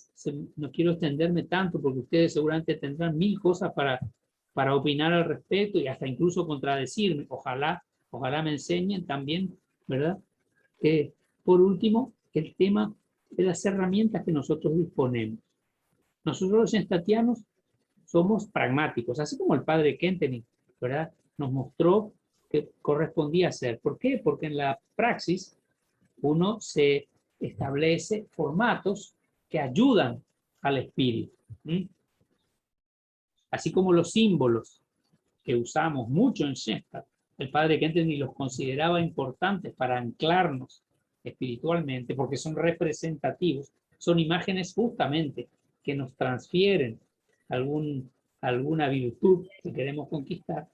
no quiero extenderme tanto, porque ustedes seguramente tendrán mil cosas para opinar al respecto y hasta incluso contradecirme. Ojalá me enseñen también, ¿verdad? Por último, el tema de las herramientas que nosotros disponemos. Nosotros los schoenstattianos somos pragmáticos, así como el padre Kentenich, ¿verdad?, nos mostró que correspondía hacer. ¿Por qué? Porque en la praxis uno se establece formatos que ayudan al espíritu. Así como los símbolos que usamos mucho en Schoenstatt, el padre Kentenich los consideraba importantes para anclarnos espiritualmente, porque son representativos, son imágenes justamente que nos transfieren alguna virtud que queremos conquistar,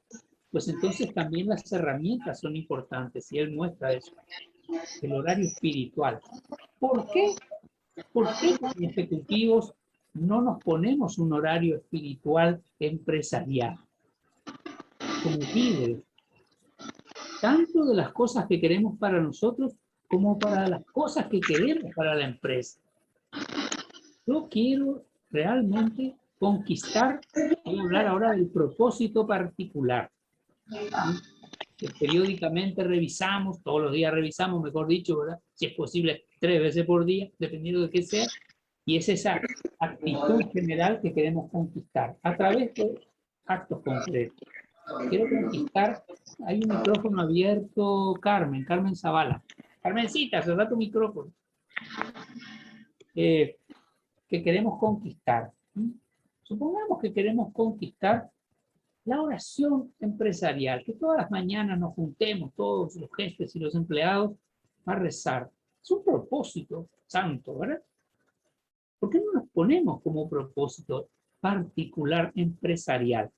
pues entonces también las herramientas son importantes y él muestra eso, el horario espiritual. ¿Por qué? ¿Por qué como ejecutivos no nos ponemos un horario espiritual empresarial? Como líderes, tanto de las cosas que queremos para nosotros como para las cosas que queremos para la empresa. Yo quiero realmente conquistar, voy a hablar ahora del propósito particular, que periódicamente revisamos, todos los días revisamos, mejor dicho, ¿verdad? Si es posible 3 veces por día, dependiendo de qué sea, y es esa actitud general que queremos conquistar a través de actos concretos. Quiero conquistar, hay un micrófono abierto, Carmen Zavala. Carmencita, cerrá tu micrófono. Que queremos conquistar. Supongamos que queremos conquistar la oración empresarial, que todas las mañanas nos juntemos, todos los jefes y los empleados, a rezar. Es un propósito santo, ¿verdad? ¿Por qué no nos ponemos como propósito particular empresarial?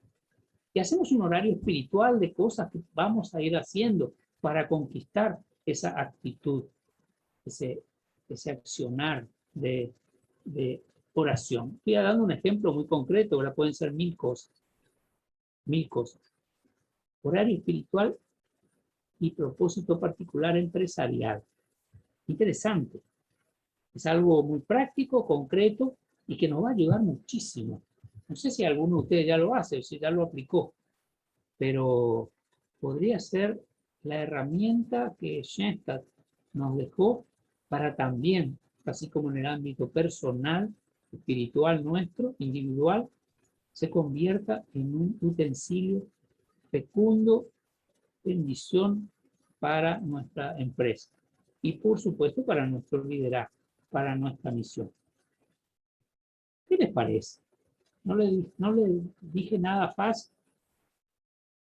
Y hacemos un horario espiritual de cosas que vamos a ir haciendo para conquistar esa actitud, ese accionar de oración. Estoy dando un ejemplo muy concreto, ahora pueden ser 1000 cosas. 1000 cosas. Horario espiritual y propósito particular empresarial. Interesante. Es algo muy práctico, concreto y que nos va a ayudar muchísimo. No sé si alguno de ustedes ya lo hace o si ya lo aplicó, pero podría ser la herramienta que Schoenstatt nos dejó para también, así como en el ámbito personal, espiritual nuestro, individual, se convierta en un utensilio fecundo, bendición para nuestra empresa y por supuesto para nuestro liderazgo, para nuestra misión. ¿Qué les parece? No le dije nada fácil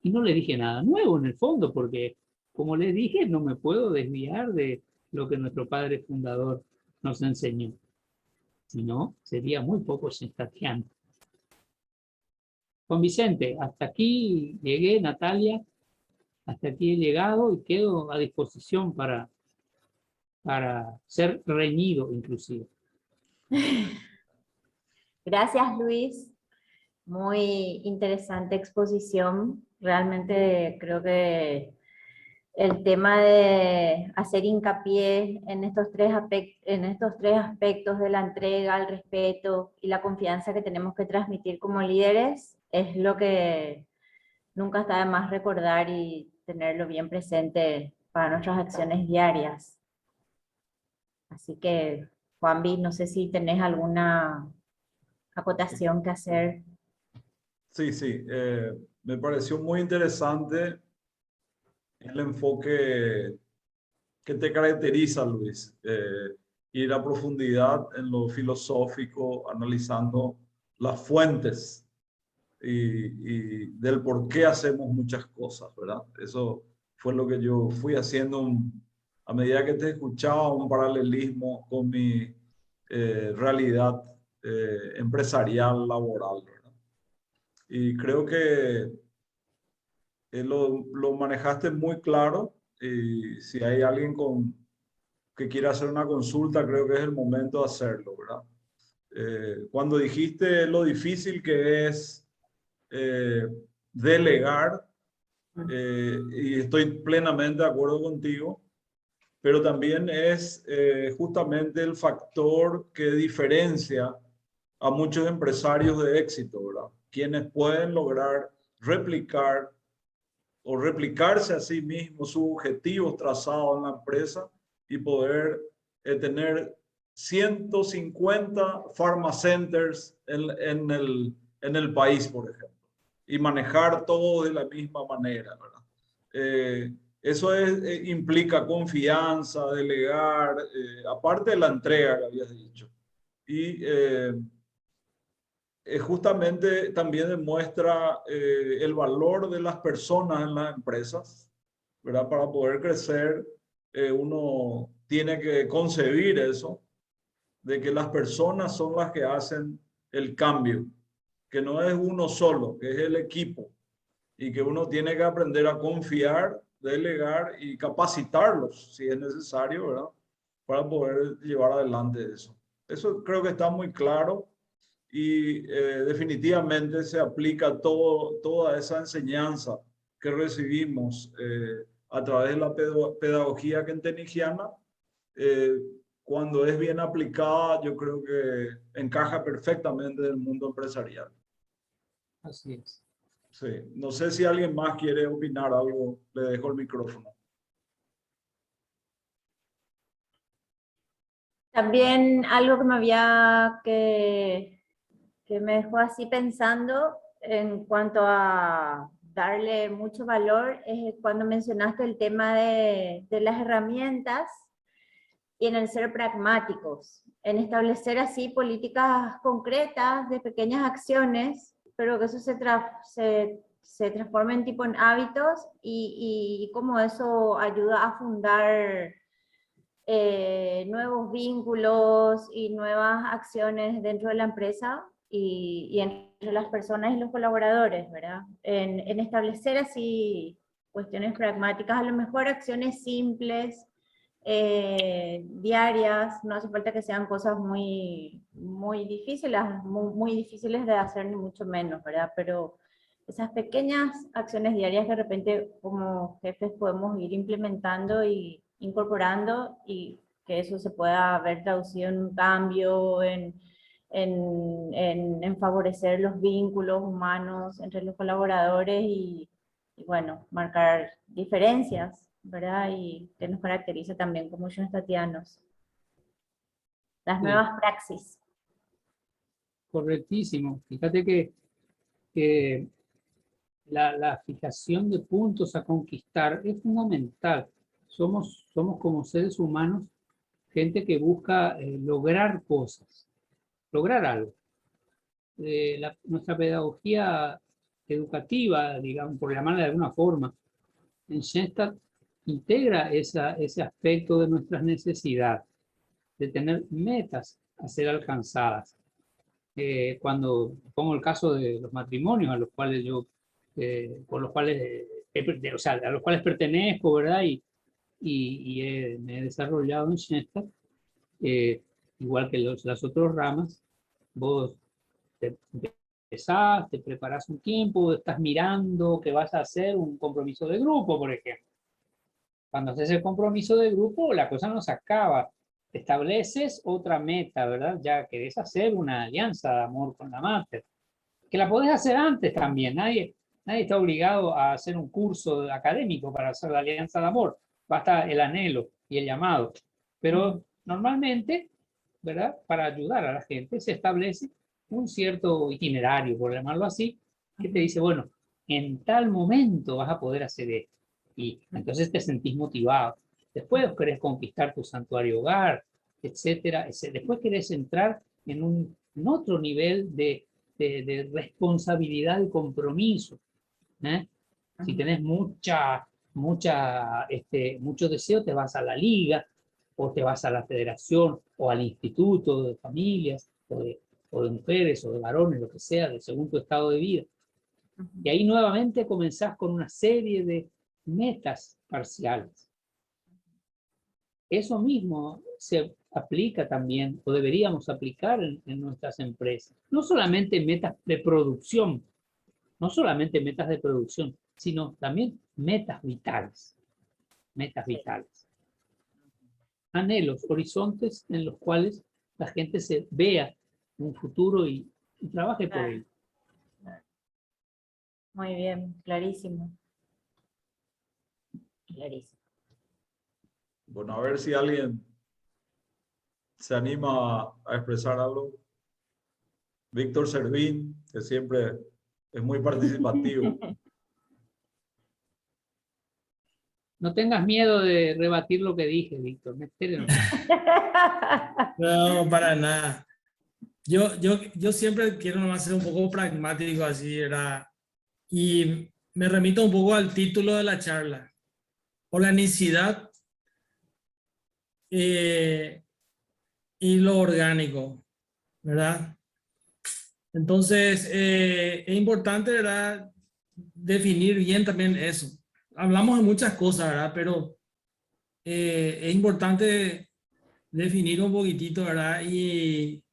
y no le dije nada nuevo en el fondo, porque como les dije, no me puedo desviar de lo que nuestro padre fundador nos enseñó. Si no, sería muy poco sentatiano. Juan Vicente, hasta aquí llegué, Natalia, hasta aquí he llegado y quedo a disposición para ser reñido inclusive. Gracias, Luis. Muy interesante exposición. Realmente creo que el tema de hacer hincapié en estos tres aspectos de la entrega, el respeto y la confianza que tenemos que transmitir como líderes es lo que nunca está de más recordar y tenerlo bien presente para nuestras acciones diarias. Así que, Juanvi, no sé si tenés alguna acotación que hacer. Sí, me pareció muy interesante el enfoque que te caracteriza, Luis. Ir a profundidad en lo filosófico, analizando las fuentes y del por qué hacemos muchas cosas, ¿verdad? Eso fue lo que yo fui haciendo a medida que te escuchaba, un paralelismo con mi realidad empresarial, laboral, ¿verdad? Y creo que lo manejaste muy claro, y si hay alguien que quiera hacer una consulta, creo que es el momento de hacerlo, ¿verdad? Cuando dijiste lo difícil que es delegar, y estoy plenamente de acuerdo contigo, pero también es justamente el factor que diferencia a muchos empresarios de éxito, ¿verdad? Quienes pueden lograr replicar o replicarse a sí mismos sus objetivos trazados en la empresa y poder tener 150 pharma centers en el país, por ejemplo, y manejar todo de la misma manera, ¿verdad? Eso implica confianza, delegar, aparte de la entrega que habías dicho. Y justamente también demuestra el valor de las personas en las empresas, ¿verdad? Para poder crecer, uno tiene que concebir eso, de que las personas son las que hacen el cambio, que no es uno solo, que es el equipo, y que uno tiene que aprender a confiar, delegar y capacitarlos, si es necesario, ¿verdad? Para poder llevar adelante eso. Eso creo que está muy claro y definitivamente se aplica toda esa enseñanza que recibimos a través de la pedagogía kentenigiana. Cuando es bien aplicada, yo creo que encaja perfectamente en el mundo empresarial. Así es. Sí. No sé si alguien más quiere opinar algo. Le dejo el micrófono. También algo que me dejó así pensando en cuanto a darle mucho valor es cuando mencionaste el tema de las herramientas y en el ser pragmáticos, en establecer así políticas concretas de pequeñas acciones, pero que eso se transforme en tipo en hábitos y cómo eso ayuda a fundar nuevos vínculos y nuevas acciones dentro de la empresa y entre las personas y los colaboradores, ¿verdad? En establecer así cuestiones pragmáticas, a lo mejor acciones simples, diarias, no hace falta que sean cosas muy difíciles de hacer, ni mucho menos, ¿verdad? Pero esas pequeñas acciones diarias que de repente como jefes podemos ir implementando y incorporando y que eso se pueda ver traducido en un cambio, en favorecer los vínculos humanos entre los colaboradores y bueno, marcar diferencias, ¿verdad? Y que nos caracteriza también como yunestatianos. Las nuevas praxis. Correctísimo. Fíjate que la fijación de puntos a conquistar es fundamental. Somos como seres humanos gente que busca lograr cosas, lograr algo. Nuestra pedagogía educativa, digamos, por llamarla de alguna forma, en Schoenstatt integra ese aspecto de nuestras necesidades, de tener metas a ser alcanzadas. Cuando pongo el caso de los matrimonios a los cuales por los cuales, o sea, a los cuales pertenezco, ¿verdad? Me he desarrollado en Schoenstatt, igual que las otras ramas, vos empezás, te preparas un tiempo, estás mirando que vas a hacer un compromiso de grupo, por ejemplo. Cuando haces el compromiso de grupo, la cosa no se acaba. Estableces otra meta, ¿verdad? Ya querés hacer una alianza de amor con la máter, que la podés hacer antes también. Nadie está obligado a hacer un curso académico para hacer la alianza de amor. Basta el anhelo y el llamado. Pero normalmente, ¿verdad? Para ayudar a la gente se establece un cierto itinerario, por llamarlo así, que te dice, bueno, en tal momento vas a poder hacer esto. Y entonces te sentís motivado. Después querés conquistar tu santuario hogar, etcétera. Después querés entrar en otro nivel de responsabilidad y compromiso. Si tenés mucho deseo, te vas a la liga, o te vas a la federación, o al instituto de familias, o de mujeres, o de varones, lo que sea, según tu estado de vida. Y ahí nuevamente comenzás con una serie de metas parciales. Eso mismo se aplica también, o deberíamos aplicar en nuestras empresas. No solamente metas de producción, sino también metas vitales. Metas vitales. Anhelos, horizontes en los cuales la gente se vea un futuro y trabaje por ello. Muy bien, clarísimo. Clarísimo. Bueno, a ver si alguien se anima a expresar algo. Víctor Servín, que siempre es muy participativo. No tengas miedo de rebatir lo que dije, Víctor. No, para nada. Yo siempre quiero nomás ser un poco pragmático, así era. Y me remito un poco al título de la charla. Organicidad y lo orgánico, ¿verdad? Entonces, es importante, ¿verdad?, definir bien también eso. Hablamos de muchas cosas, ¿verdad? Pero es importante definir un poquitito, ¿verdad? Y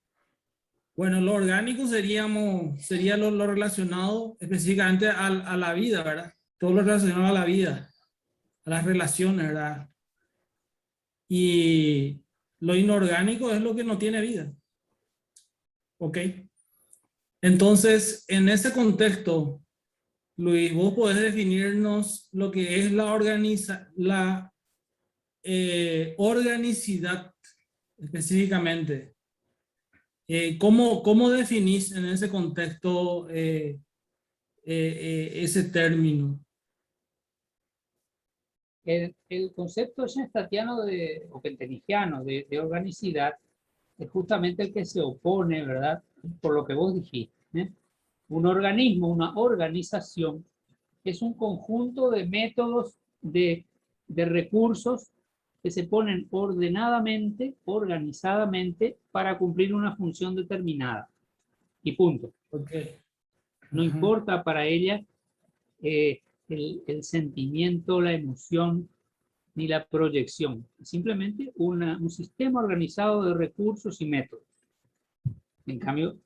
bueno, lo orgánico sería lo relacionado específicamente a la vida, ¿verdad? Todo lo relacionado a la vida, a las relaciones, ¿verdad? Y lo inorgánico es lo que no tiene vida. ¿Ok? Entonces, en ese contexto, Luis, vos podés definirnos lo que es la organicidad específicamente. ¿Cómo definís en ese contexto ese término? El concepto schenstatiano o pentenigiano de organicidad es justamente el que se opone, ¿verdad? Por lo que vos dijiste, ¿eh? Un organismo, una organización, es un conjunto de métodos, de recursos que se ponen ordenadamente, organizadamente, para cumplir una función determinada. Y punto. Okay. No importa para ella el sentimiento, la emoción, ni la proyección. Simplemente un sistema organizado de recursos y métodos. En cambio,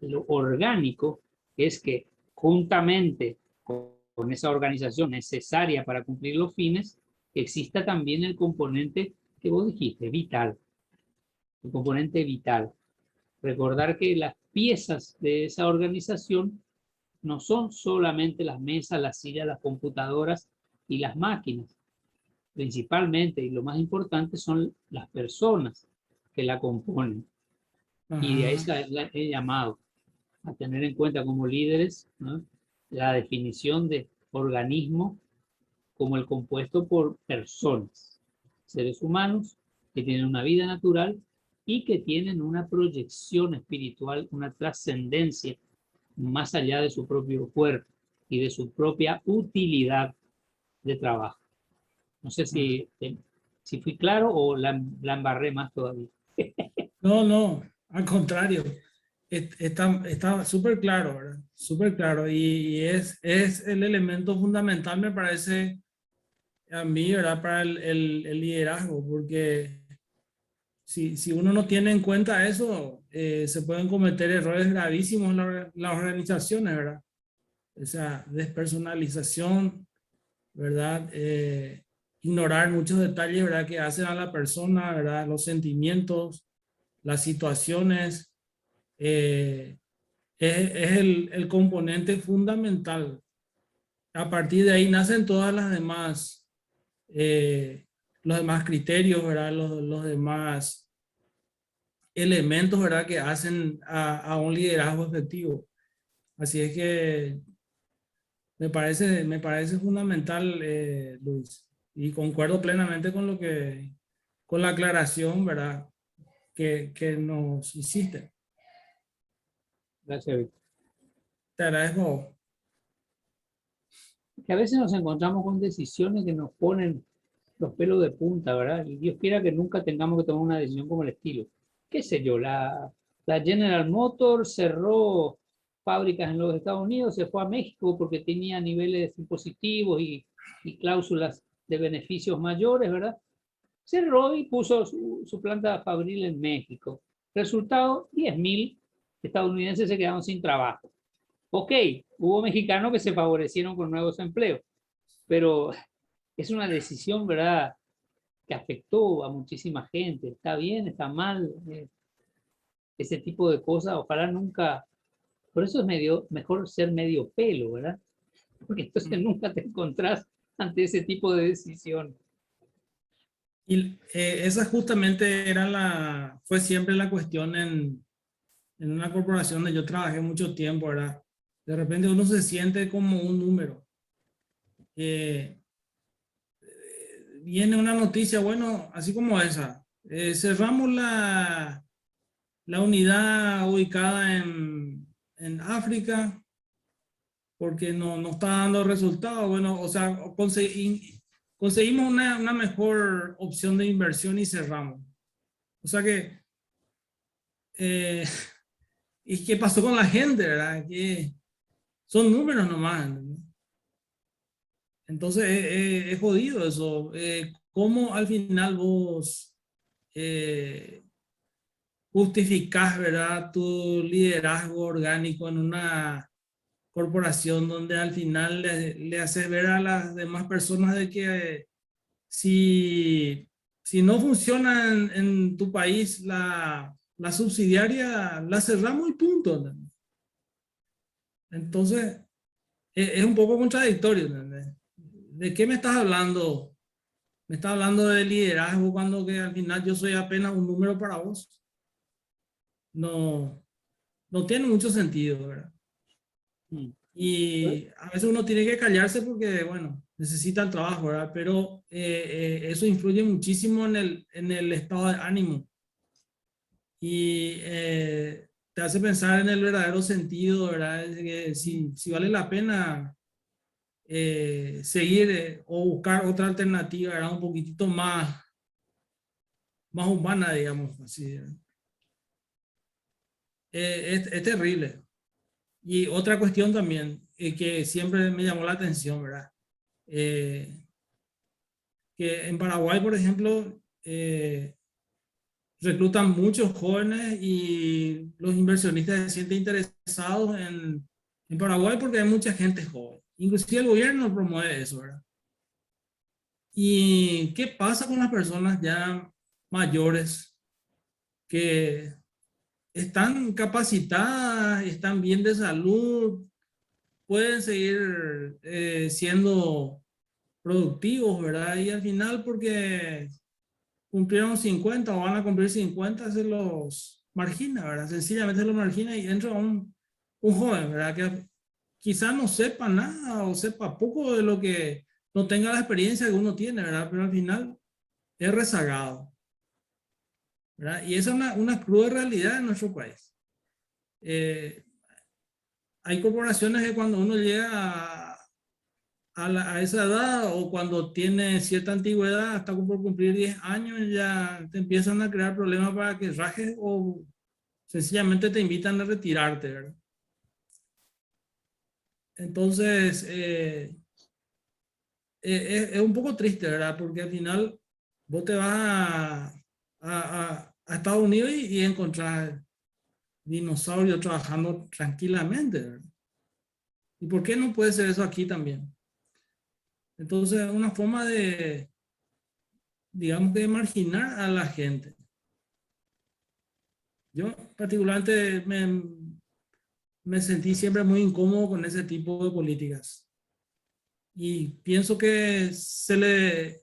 lo orgánico es que juntamente con esa organización necesaria para cumplir los fines, exista también el componente que vos dijiste, vital. El componente vital. Recordar que las piezas de esa organización no son solamente las mesas, las sillas, las computadoras y las máquinas. Principalmente, y lo más importante, son las personas que la componen. Y de ahí he llamado a tener en cuenta como líderes, ¿no?, la definición de organismo como el compuesto por personas, seres humanos que tienen una vida natural y que tienen una proyección espiritual, una trascendencia más allá de su propio cuerpo y de su propia utilidad de trabajo. No sé si fui claro o la embarré más todavía. No, al contrario. Está súper claro, ¿verdad? Súper claro. Y es el elemento fundamental, me parece a mí, ¿verdad?, para el liderazgo, porque si uno no tiene en cuenta eso, se pueden cometer errores gravísimos en las organizaciones, ¿verdad? O sea, despersonalización, ¿verdad? Ignorar muchos detalles, ¿verdad?, que hacen a la persona, ¿verdad? Los sentimientos, las situaciones. Es el componente fundamental. A partir de ahí nacen todas las demás, los demás criterios, ¿verdad? Los demás elementos, ¿verdad?, que hacen a un liderazgo efectivo. Así es que me parece fundamental, Luis, y concuerdo plenamente con la aclaración, ¿verdad?, que nos hiciste. Gracias, Víctor. Te agradezco. Que a veces nos encontramos con decisiones que nos ponen los pelos de punta, ¿verdad? Y Dios quiera que nunca tengamos que tomar una decisión como el estilo. ¿Qué sé yo? La General Motors cerró fábricas en los Estados Unidos, se fue a México porque tenía niveles impositivos y cláusulas de beneficios mayores, ¿verdad? Cerró y puso su planta fabril en México. Resultado, 10.000 estadounidenses se quedaron sin trabajo. Ok, hubo mexicanos que se favorecieron con nuevos empleos, pero es una decisión, ¿verdad?, que afectó a muchísima gente. Está bien, está mal, ese tipo de cosas. Ojalá nunca, por eso es mejor ser medio pelo, ¿verdad? Porque entonces nunca te encontrás ante ese tipo de decisión. Y esa justamente fue siempre la cuestión en una corporación donde yo trabajé mucho tiempo, ¿verdad? De repente uno se siente como un número. Viene una noticia, bueno, así como esa. Cerramos la unidad ubicada en África porque no está dando resultados. Bueno, o sea, conseguimos una mejor opción de inversión y cerramos. O sea que, ¿y qué pasó con la gente, verdad? Que son números nomás, ¿no? Entonces es jodido eso. ¿Cómo al final vos justificás, verdad, tu liderazgo orgánico en una corporación donde al final le haces ver a las demás personas de que si no funciona en tu país la subsidiaria, la cerramos y punto, ¿no? Entonces, es un poco contradictorio, ¿no? ¿De qué me estás hablando? Me estás hablando de liderazgo cuando que al final yo soy apenas un número para vos. No, no tiene mucho sentido, ¿verdad? Mm. Y a veces uno tiene que callarse porque, bueno, necesita el trabajo, ¿verdad? Pero eso influye muchísimo en el estado de ánimo. Y te hace pensar en el verdadero sentido, ¿verdad? Es que si vale la pena seguir o buscar otra alternativa, ¿verdad? Un poquitito más humana, digamos, así. Es terrible. Y otra cuestión también, que siempre me llamó la atención, ¿verdad? Que en Paraguay, por ejemplo, reclutan muchos jóvenes y los inversionistas se sienten interesados en Paraguay porque hay mucha gente joven. Inclusive el gobierno promueve eso, ¿verdad? ¿Y qué pasa con las personas ya mayores que están capacitadas, están bien de salud, pueden seguir siendo productivos, ¿verdad? Y al final, porque cumplieron 50 o van a cumplir 50, se los margina, ¿verdad? Sencillamente se los margina y entra un joven, ¿verdad? Que quizás no sepa nada o sepa poco de lo que, no tenga la experiencia que uno tiene, ¿verdad? Pero al final es rezagado, ¿verdad? Y esa es una cruda realidad en nuestro país. Hay corporaciones que cuando uno llega a esa edad o cuando tiene cierta antigüedad, hasta por cumplir 10 años, ya te empiezan a crear problemas para que rajes o sencillamente te invitan a retirarte, ¿verdad? Entonces, es un poco triste, ¿verdad? Porque al final vos te vas a Estados Unidos y encontrás dinosaurios trabajando tranquilamente, ¿verdad? ¿Y por qué no puede ser eso aquí también? Entonces, una forma de, digamos, de marginar a la gente. Yo particularmente me sentí siempre muy incómodo con ese tipo de políticas. Y pienso que se le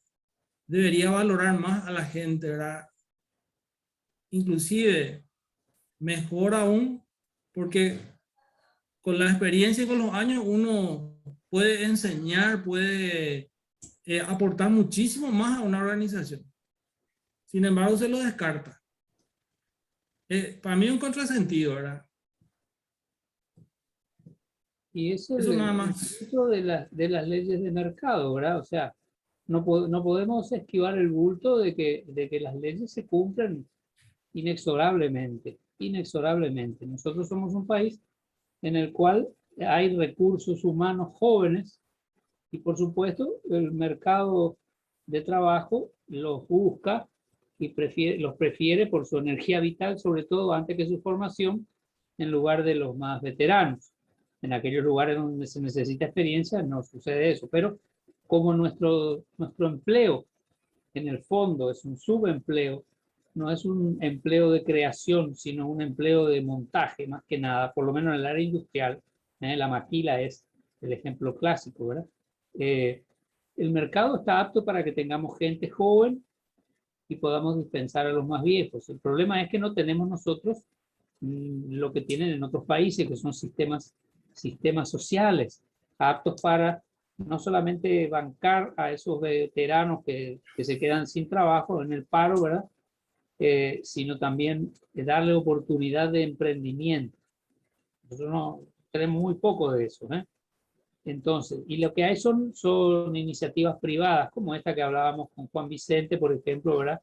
debería valorar más a la gente, ¿verdad? Inclusive, mejor aún, porque con la experiencia y con los años uno puede enseñar, puede aportar muchísimo más a una organización. Sin embargo, se lo descarta. Para mí es un contrasentido, ¿verdad? Y eso Eso nada más. eso de las leyes de mercado, ¿verdad? O sea, no podemos esquivar el bulto de que las leyes se cumplen inexorablemente, inexorablemente. Nosotros somos un país en el cual hay recursos humanos jóvenes y por supuesto el mercado de trabajo los busca y los prefiere por su energía vital, sobre todo antes que su formación, en lugar de los más veteranos. En aquellos lugares donde se necesita experiencia no sucede eso, pero como nuestro empleo en el fondo es un subempleo, no es un empleo de creación, sino un empleo de montaje, más que nada, por lo menos en el área industrial. La maquila es el ejemplo clásico, ¿verdad? El mercado está apto para que tengamos gente joven y podamos dispensar a los más viejos. El problema es que no tenemos nosotros lo que tienen en otros países, que son sistemas sociales aptos para no solamente bancar a esos veteranos que se quedan sin trabajo en el paro, ¿verdad? Sino también darle oportunidad de emprendimiento. Nosotros no tenemos muy poco de eso, ¿eh? Entonces, y lo que hay son iniciativas privadas, como esta que hablábamos con Juan Vicente, por ejemplo, ¿verdad?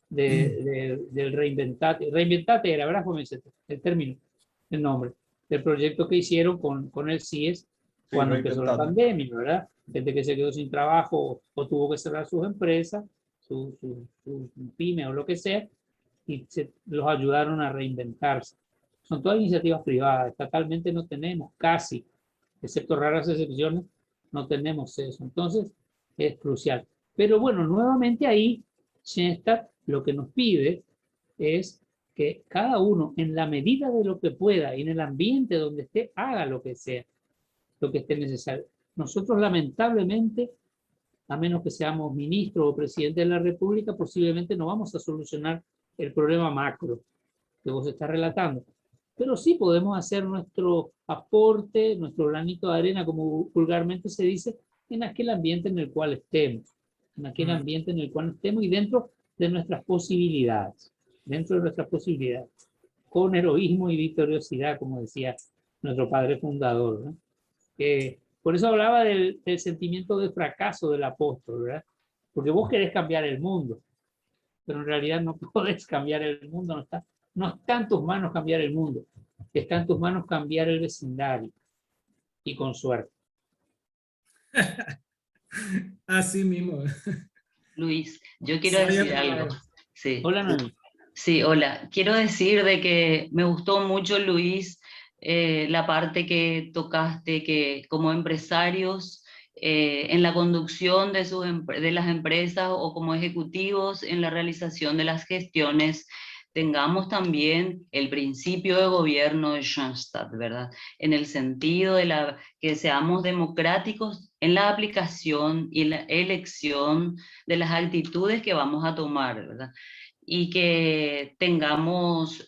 Del Reinventate. Reinventate era, ¿verdad, Juan Vicente? El término, el nombre, del proyecto que hicieron con el CIES cuando empezó la pandemia, ¿verdad? Gente que se quedó sin trabajo o tuvo que cerrar sus empresas, su pyme o lo que sea, y los ayudaron a reinventarse. Son todas iniciativas privadas, estatalmente no tenemos casi, excepto raras excepciones, no tenemos eso. Entonces, es crucial. Pero bueno, nuevamente ahí, Schoenstatt lo que nos pide es que cada uno, en la medida de lo que pueda y en el ambiente donde esté, haga lo que sea, lo que esté necesario. Nosotros, lamentablemente, a menos que seamos ministros o presidente de la República, posiblemente no vamos a solucionar el problema macro que vos estás relatando. Pero sí podemos hacer nuestro aporte, nuestro granito de arena, como vulgarmente se dice, en aquel ambiente en el cual estemos, en aquel ambiente en el cual estemos y dentro de nuestras posibilidades, con heroísmo y victoriosidad, como decía nuestro padre fundador, ¿no? Por eso hablaba del sentimiento de fracaso del apóstol, ¿verdad? Porque vos querés cambiar el mundo, pero en realidad no podés cambiar el mundo, no está en tus manos cambiar el mundo, está en tus manos cambiar el vecindario, y con suerte. Así mismo. Luis, yo quiero decir algo. Sí. Hola, Noemí. Sí, hola. Quiero decir de que me gustó mucho, Luis, la parte que tocaste, que como empresarios, en la conducción de las empresas o como ejecutivos en la realización de las gestiones, tengamos también el principio de gobierno de Schoenstatt, ¿verdad? En el sentido de que seamos democráticos en la aplicación y la elección de las actitudes que vamos a tomar, ¿verdad? Y que tengamos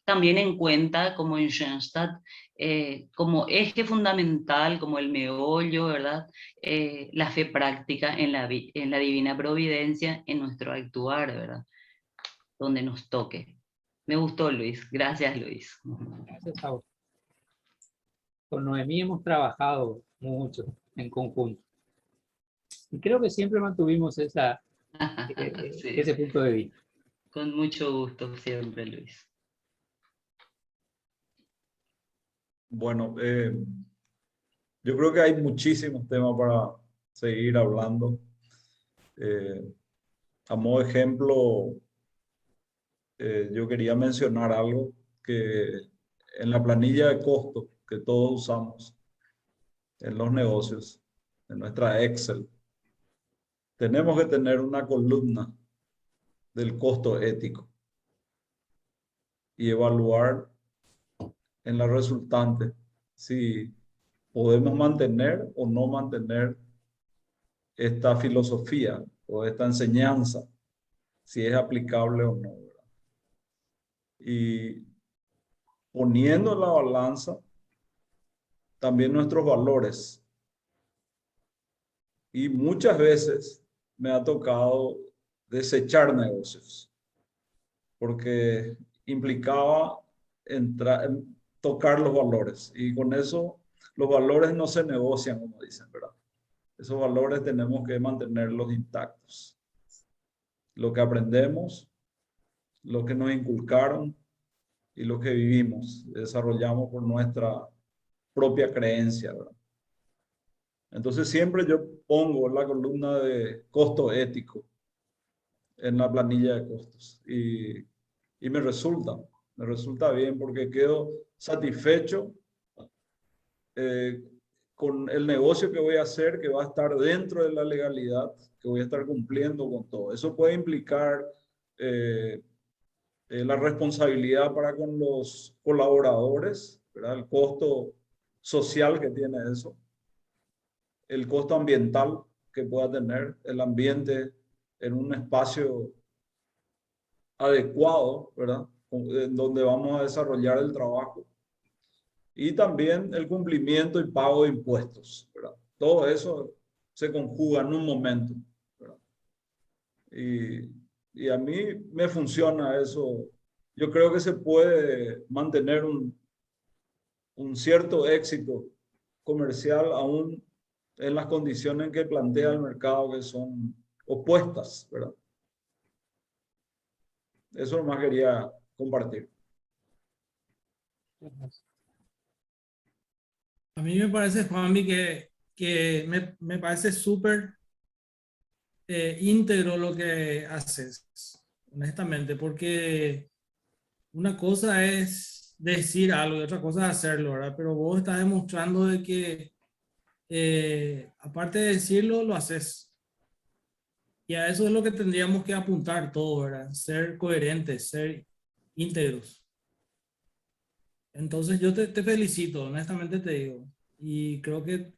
también en cuenta, como en Schoenstatt, como eje fundamental, como el meollo, ¿verdad? La fe práctica en la divina providencia, en nuestro actuar, ¿verdad? Donde nos toque. Me gustó, Luis. Gracias, Luis. Gracias a vos. Con Noemí hemos trabajado mucho en conjunto. Y creo que siempre mantuvimos Sí. ese punto de vista. Con mucho gusto siempre, Luis. Bueno, yo creo que hay muchísimos temas para seguir hablando. A modo de ejemplo, yo quería mencionar algo que en la planilla de costos que todos usamos en los negocios, en nuestra Excel, tenemos que tener una columna del costo ético y evaluar en la resultante si podemos mantener o no mantener esta filosofía o esta enseñanza, si es aplicable o no, ¿verdad? Y poniendo en la balanza también nuestros valores. Y muchas veces me ha tocado desechar negocios porque implicaba tocar los valores, y con eso los valores no se negocian, como dicen, ¿verdad? Esos valores tenemos que mantenerlos intactos. Lo que aprendemos, lo que nos inculcaron y lo que vivimos, desarrollamos por nuestra propia creencia, ¿verdad? Entonces siempre yo pongo la columna de costo ético en la planilla de costos y me resulta bien porque quedo satisfecho con el negocio que voy a hacer, que va a estar dentro de la legalidad, que voy a estar cumpliendo con todo. Eso puede implicar la responsabilidad para con los colaboradores, ¿verdad? El costo social que tiene eso, el costo ambiental que pueda tener el ambiente en un espacio adecuado, ¿verdad? En donde vamos a desarrollar el trabajo. Y también el cumplimiento y pago de impuestos, ¿verdad? Todo eso se conjuga en un momento, ¿verdad? Y a mí me funciona eso. Yo creo que se puede mantener un cierto éxito comercial aún en las condiciones que plantea el mercado, que son opuestas, ¿verdad? Eso nomás quería compartir. A mí me parece, Juanmi, que me parece súper íntegro lo que haces, honestamente, porque una cosa es decir algo y otra cosa es hacerlo, ¿verdad? Pero vos estás demostrando de que aparte de decirlo, lo haces. Y a eso es lo que tendríamos que apuntar todo, ¿verdad? Ser coherentes, ser íntegros. Entonces yo te felicito, honestamente te digo. Y creo que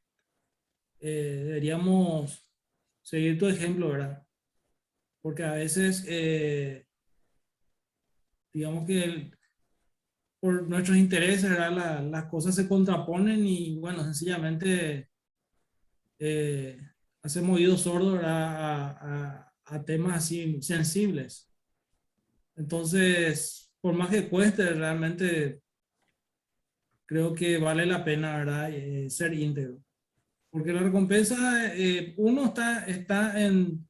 deberíamos seguir tu ejemplo, ¿verdad? Porque a veces, digamos que por nuestros intereses, ¿verdad? Las cosas se contraponen y, bueno, sencillamente hacemos oídos sordos, ¿verdad? A temas así sensibles. Entonces, por más que cueste, realmente creo que vale la pena, ¿verdad? Ser íntegro. Porque la recompensa, uno está en...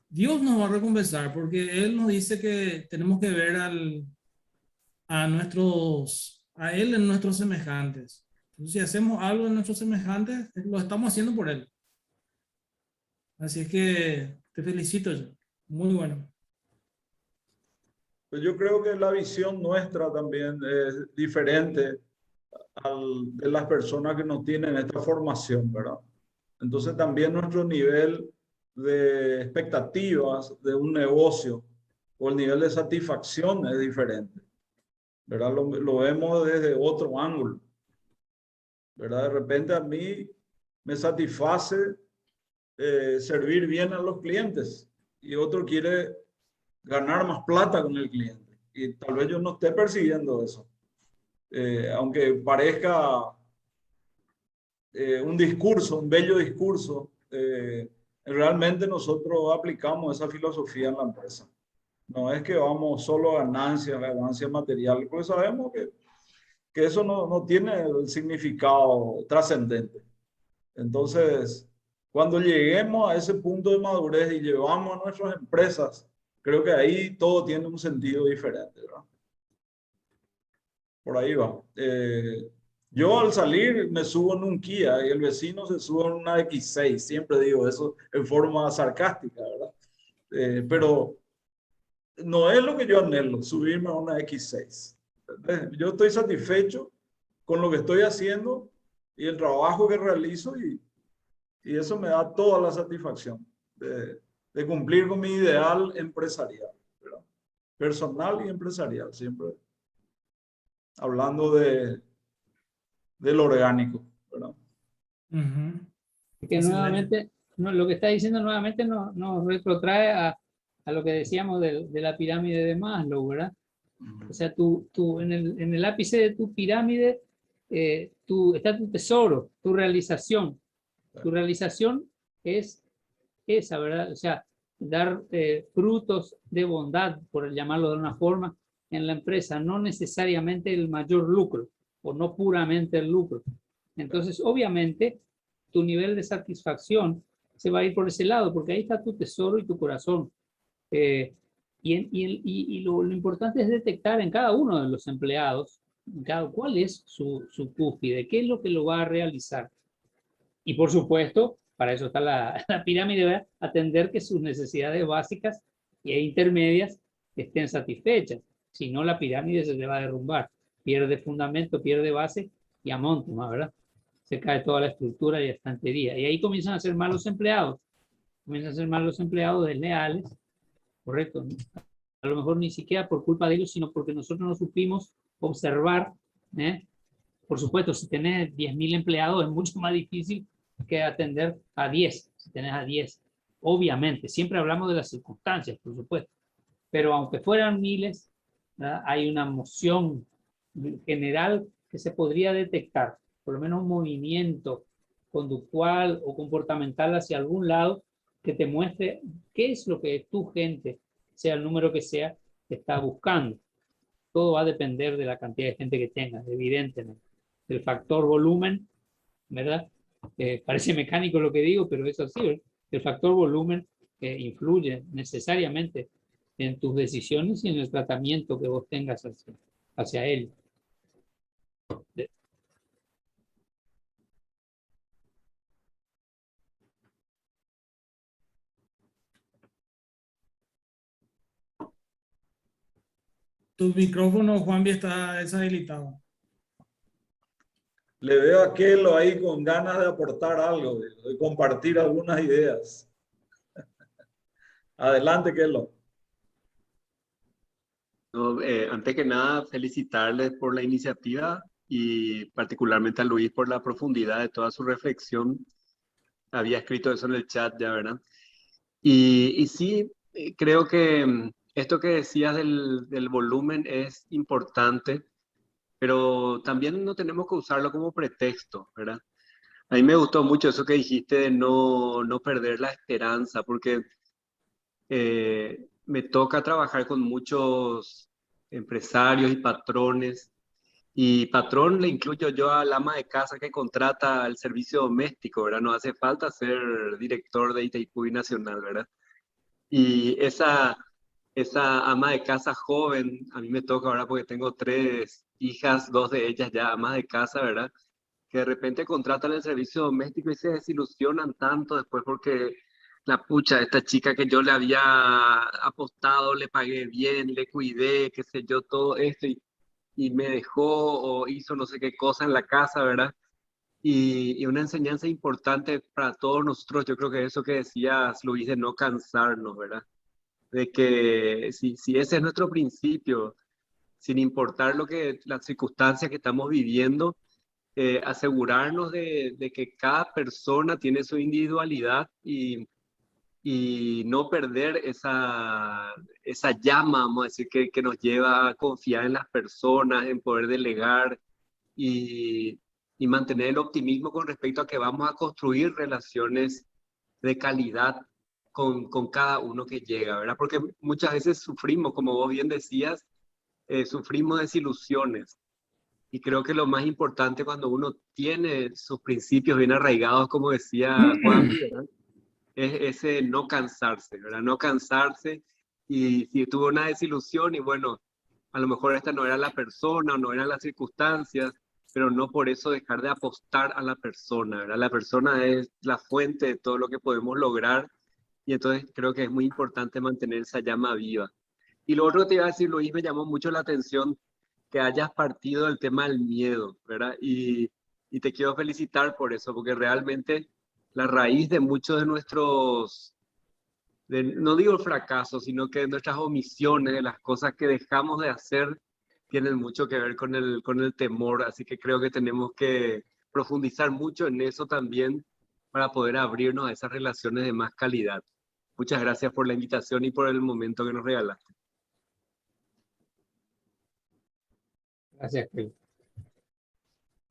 Dios nos va a recompensar porque Él nos dice que tenemos que ver a Él en nuestros semejantes. Entonces, si hacemos algo en nuestros semejantes, lo estamos haciendo por Él. Así es que te felicito yo. Muy bueno. Pues yo creo que la visión nuestra también es diferente de las personas que no tienen esta formación, ¿verdad? Entonces también nuestro nivel de expectativas de un negocio o el nivel de satisfacción es diferente, ¿verdad? Lo vemos desde otro ángulo, ¿verdad? De repente a mí me satisface servir bien a los clientes y otro quiere ganar más plata con el cliente y tal vez yo no esté persiguiendo eso. Aunque parezca un discurso, un bello discurso, realmente nosotros aplicamos esa filosofía en la empresa. No es que vamos solo a ganancias materiales, porque sabemos que eso no tiene el significado trascendente. Entonces, cuando lleguemos a ese punto de madurez y llevamos a nuestras empresas, creo que ahí todo tiene un sentido diferente, ¿verdad? Por ahí va. Yo al salir me subo en un Kia y el vecino se sube en una X6. Siempre digo eso en forma sarcástica, ¿verdad? Pero no es lo que yo anhelo, subirme a una X6. Yo estoy satisfecho con lo que estoy haciendo y el trabajo que realizo y eso me da toda la satisfacción de cumplir con mi ideal empresarial, ¿verdad? Personal y empresarial, siempre hablando del orgánico, ¿verdad? Uh-huh. Que nuevamente, lo que está diciendo nuevamente nos retrotrae a lo que decíamos de la pirámide de Maslow, ¿verdad? O sea, en el ápice de tu pirámide está tu tesoro, tu realización. Tu realización es esa, ¿verdad? O sea, dar frutos de bondad, por llamarlo de una forma, en la empresa, no necesariamente el mayor lucro, o no puramente el lucro. Entonces, obviamente, tu nivel de satisfacción se va a ir por ese lado, porque ahí está tu tesoro y tu corazón. Y lo importante es detectar en cada uno de los empleados cuál es su cúspide, qué es lo que lo va a realizar. Y por supuesto, para eso está la pirámide, ¿verdad? Atender que sus necesidades básicas e intermedias estén satisfechas. Si no, la pirámide se le va a derrumbar. Pierde fundamento, pierde base y a monte más, ¿verdad? Se cae toda la estructura y estantería. Y ahí comienzan a ser malos empleados. Comienzan a ser malos empleados desleales, ¿correcto? A lo mejor ni siquiera por culpa de ellos, sino porque nosotros no supimos observar. Por supuesto, si tenés 10.000 empleados es mucho más difícil que atender a 10, si tenés a 10. Obviamente, siempre hablamos de las circunstancias, por supuesto. Pero aunque fueran miles, ¿verdad? Hay una moción general que se podría detectar, por lo menos un movimiento conductual o comportamental hacia algún lado que te muestre qué es lo que tu gente, sea el número que sea, está buscando. Todo va a depender de la cantidad de gente que tengas, evidentemente. El factor volumen ¿verdad? Parece mecánico lo que digo, pero es así, ¿verdad? El factor volumen influye necesariamente en tus decisiones y en el tratamiento que vos tengas hacia él. Tu micrófono, Juanvi, está deshabilitado. Le veo a Kelo ahí con ganas de aportar algo, de compartir algunas ideas. Adelante, Kelo. No, antes que nada, felicitarles por la iniciativa y particularmente a Luis por la profundidad de toda su reflexión. Había escrito eso en el chat ya, ¿verdad? Y sí, creo que esto que decías del volumen es importante, pero también no tenemos que usarlo como pretexto, ¿verdad? A mí me gustó mucho eso que dijiste de no perder la esperanza, porque me toca trabajar con muchos empresarios y patrones, y patrón le incluyo yo al ama de casa que contrata el servicio doméstico, ¿verdad? No hace falta ser director de Itaipú Nacional, ¿verdad? Y esa ama de casa joven, a mí me toca ahora porque tengo 3 hijas, 2 de ellas ya amas de casa, ¿verdad? Que de repente contratan el servicio doméstico y se desilusionan tanto después porque la pucha, esta chica que yo le había apostado, le pagué bien, le cuidé, qué sé yo, todo esto, y me dejó o hizo no sé qué cosa en la casa, ¿verdad? Y una enseñanza importante para todos nosotros, yo creo que eso que decías, Luis, de no cansarnos, ¿verdad? De que si ese es nuestro principio, sin importar las circunstancias que estamos viviendo, asegurarnos de que cada persona tiene su individualidad y no perder esa llama, vamos a decir, que nos lleva a confiar en las personas, en poder delegar y, y mantener el optimismo con respecto a que vamos a construir relaciones de calidad con cada uno que llega, ¿verdad? Porque muchas veces sufrimos, como vos bien decías, sufrimos desilusiones. Y creo que lo más importante cuando uno tiene sus principios bien arraigados, como decía Juan, ¿verdad? Es ese no cansarse, ¿verdad? No cansarse. Y si tuvo una desilusión y bueno, a lo mejor esta no era la persona o no eran las circunstancias, pero no por eso dejar de apostar a la persona, ¿verdad? La persona es la fuente de todo lo que podemos lograr y entonces creo que es muy importante mantener esa llama viva. Y lo otro que te iba a decir, Luis, me llamó mucho la atención que hayas partido del tema del miedo, ¿verdad? Y te quiero felicitar por eso, porque realmente la raíz de muchos de nuestros, no digo fracasos, sino que de nuestras omisiones, de las cosas que dejamos de hacer, tienen mucho que ver con el temor. Así que creo que tenemos que profundizar mucho en eso también para poder abrirnos a esas relaciones de más calidad. Muchas gracias por la invitación y por el momento que nos regalaste. Gracias, Kelo.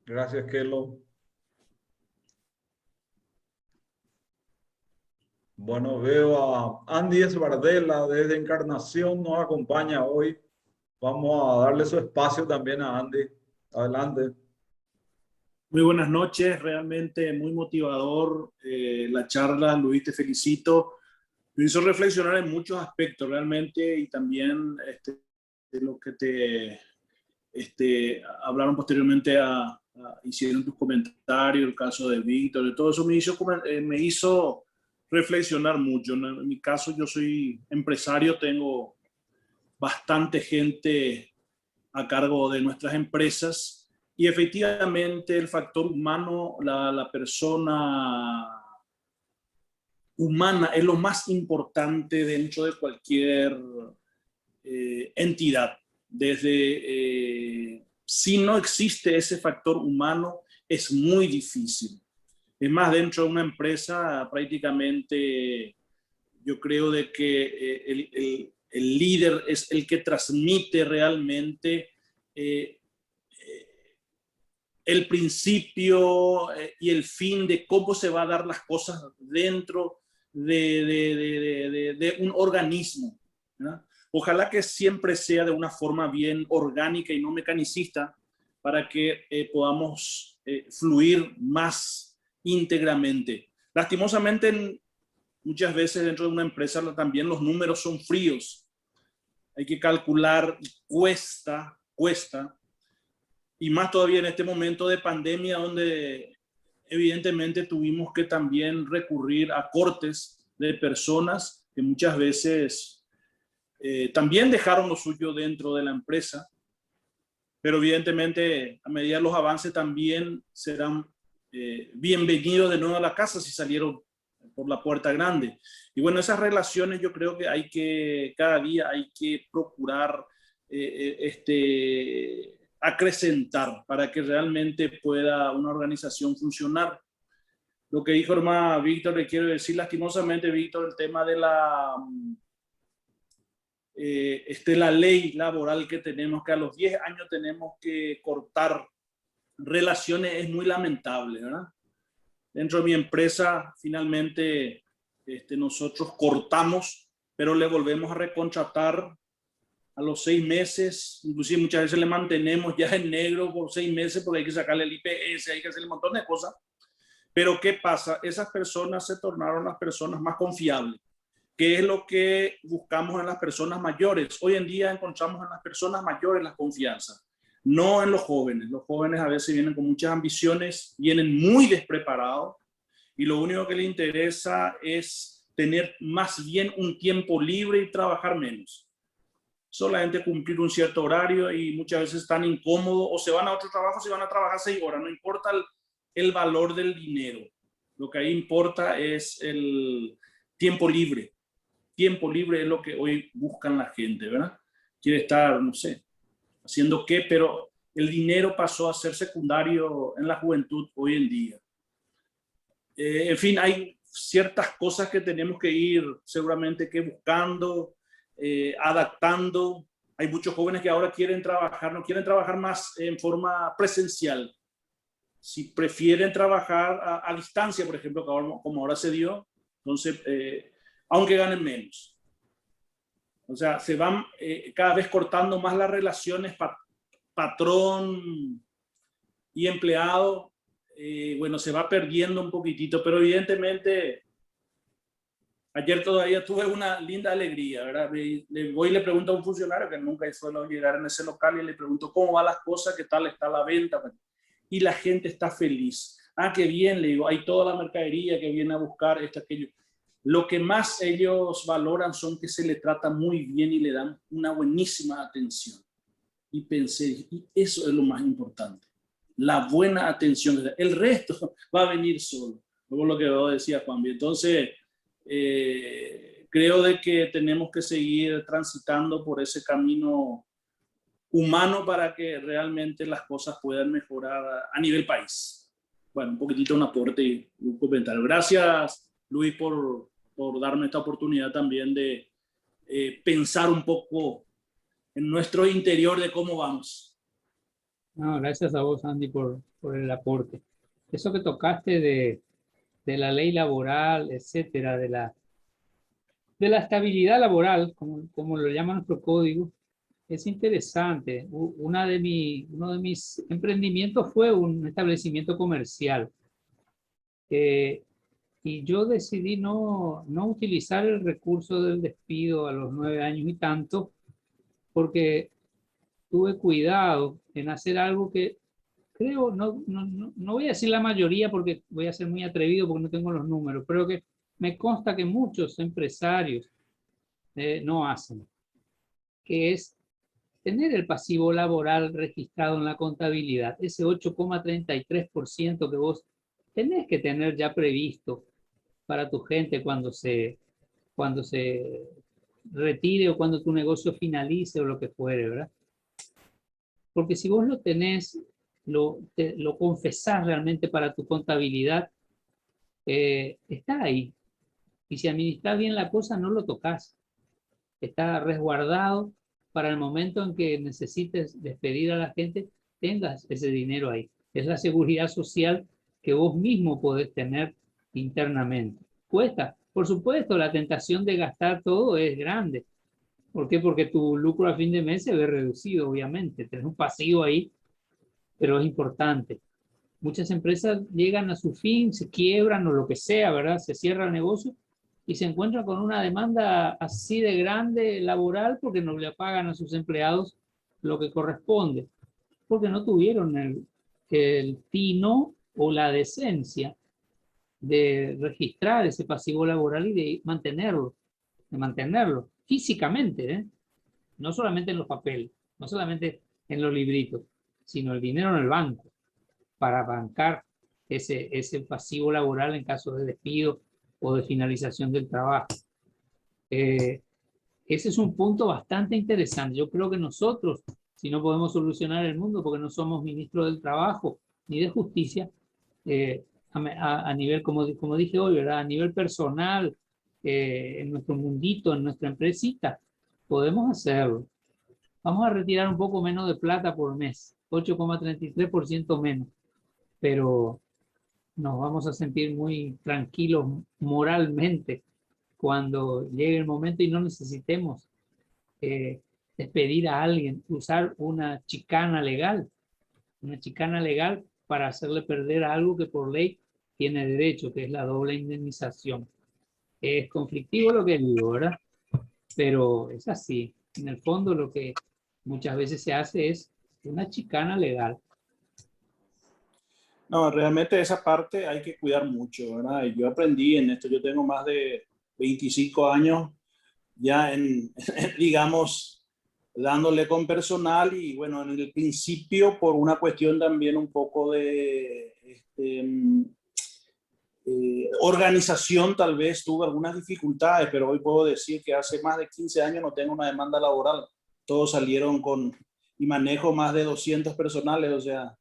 Gracias, Kelo. Bueno, veo a Andy Esbardela desde Encarnación, nos acompaña hoy. Vamos a darle su espacio también a Andy. Adelante. Muy buenas noches, realmente muy motivador la charla. Luis, te felicito. Me hizo reflexionar en muchos aspectos realmente y también de lo que te hablaron posteriormente hicieron tus comentarios, el caso de Víctor, de todo eso me hizo reflexionar mucho. En mi caso, yo soy empresario, tengo bastante gente a cargo de nuestras empresas y efectivamente el factor humano, la persona humana es lo más importante dentro de cualquier entidad. Si no existe ese factor humano, es muy difícil. Es más, dentro de una empresa prácticamente yo creo de que el líder es el que transmite realmente el principio y el fin de cómo se va a dar las cosas dentro de un organismo, ¿verdad? Ojalá que siempre sea de una forma bien orgánica y no mecanicista para que podamos fluir más íntegramente. Lastimosamente, muchas veces dentro de una empresa también los números son fríos. Hay que calcular, cuesta, y más todavía en este momento de pandemia donde evidentemente tuvimos que también recurrir a cortes de personas que muchas veces también dejaron lo suyo dentro de la empresa, pero evidentemente a medida de los avances también serán bienvenidos de nuevo a la casa si salieron por la puerta grande. Y bueno, esas relaciones yo creo que cada día hay que procurar acrecentar para que realmente pueda una organización funcionar. Lo que dijo hermano Víctor, le quiero decir lastimosamente, Víctor, el tema de la ley laboral que tenemos, que a los 10 años tenemos que cortar relaciones, es muy lamentable, ¿verdad? Dentro de mi empresa, finalmente, nosotros cortamos, pero le volvemos a recontratar a los 6 meses, inclusive muchas veces le mantenemos ya en negro por 6 meses porque hay que sacarle el IPS, hay que hacer un montón de cosas. Pero ¿qué pasa? Esas personas se tornaron las personas más confiables, que es lo que buscamos en las personas mayores. Hoy en día encontramos en las personas mayores la confianza, no en los jóvenes. Los jóvenes a veces vienen con muchas ambiciones, vienen muy despreparados y lo único que les interesa es tener más bien un tiempo libre y trabajar menos. Solamente cumplir un cierto horario y muchas veces están incómodos o se van a otro trabajo, se van a trabajar 6 horas, no importa el valor del dinero. Lo que ahí importa es el tiempo libre. Tiempo libre es lo que hoy buscan la gente, ¿verdad? Quiere estar, no sé, haciendo qué, pero el dinero pasó a ser secundario en la juventud hoy en día. En fin, hay ciertas cosas que tenemos que ir seguramente que buscando, adaptando. Hay muchos jóvenes que ahora quieren trabajar, no quieren trabajar más en forma presencial. Si prefieren trabajar a distancia, por ejemplo, como ahora se dio, entonces, aunque ganen menos. O sea, se van cada vez cortando más las relaciones patrón y empleado. Bueno, se va perdiendo un poquitito, pero evidentemente ayer todavía tuve una linda alegría, ¿verdad? Voy y le pregunto a un funcionario que nunca suelo llegar en ese local y le pregunto cómo van las cosas, qué tal está la venta, y la gente está feliz. Ah, qué bien, le digo, hay toda la mercadería que viene a buscar esto, aquello. Lo que más ellos valoran son que se le trata muy bien y le dan una buenísima atención. Y pensé, y eso es lo más importante, la buena atención. El resto va a venir solo, como lo que vos decías, Juan. Entonces, creo de que tenemos que seguir transitando por ese camino humano para que realmente las cosas puedan mejorar a nivel país. Bueno, un poquitito un aporte y un comentario. Gracias, Luis, por darme esta oportunidad también de pensar un poco en nuestro interior de cómo vamos. No, gracias a vos, Andy, por el aporte. Eso que tocaste de la ley laboral, etcétera, de la estabilidad laboral, como lo llama nuestro código, es interesante. Uno de mis emprendimientos fue un establecimiento comercial. Y yo decidí no utilizar el recurso del despido a los 9 años y tanto, porque tuve cuidado en hacer algo que creo, no voy a decir la mayoría porque voy a ser muy atrevido porque no tengo los números, pero que me consta que muchos empresarios no hacen, que es tener el pasivo laboral registrado en la contabilidad, ese 8,33% que vos tenés que tener ya previsto para tu gente cuando se retire o cuando tu negocio finalice o lo que fuere, ¿verdad? Porque si vos lo tenés, lo confesás realmente para tu contabilidad, está ahí. Y si administras bien la cosa, no lo tocas. Está resguardado para el momento en que necesites despedir a la gente, tengas ese dinero ahí. Es la seguridad social que vos mismo podés tener internamente. Cuesta. Por supuesto, la tentación de gastar todo es grande. ¿Por qué? Porque tu lucro a fin de mes se ve reducido, obviamente. Tenés un pasivo ahí, pero es importante. muchas empresas llegan a su fin, se quiebran o lo que sea, ¿verdad? Se cierra el negocio y se encuentran con una demanda así de grande laboral porque no le pagan a sus empleados lo que corresponde, porque no tuvieron el tino o la decencia de registrar ese pasivo laboral y de mantenerlo físicamente, ¿eh? No solamente en los papeles, no solamente en los libritos, sino el dinero en el banco para bancar ese pasivo laboral en caso de despido o de finalización del trabajo. Ese es un punto bastante interesante. Yo creo que nosotros, si no podemos solucionar el mundo porque no somos ministros del trabajo ni de justicia, a nivel, como dije hoy, ¿verdad? A nivel personal, en nuestro mundito, en nuestra empresita, podemos hacerlo. Vamos a retirar un poco menos de plata por mes, 8,33% menos, pero nos vamos a sentir muy tranquilos moralmente cuando llegue el momento y no necesitemos despedir a alguien, usar una chicana legal para hacerle perder algo que por ley tiene derecho, que es la doble indemnización. Es conflictivo lo que digo, ¿verdad? Pero es así. En el fondo lo que muchas veces se hace es una chicana legal. No, realmente esa parte hay que cuidar mucho, ¿verdad? Y yo aprendí en esto, yo tengo más de 25 años ya digamos, dándole con personal y bueno, en el principio por una cuestión también un poco de organización tal vez tuve algunas dificultades, pero hoy puedo decir que hace más de 15 años no tengo una demanda laboral. Todos salieron y manejo más de 200 personales, o sea,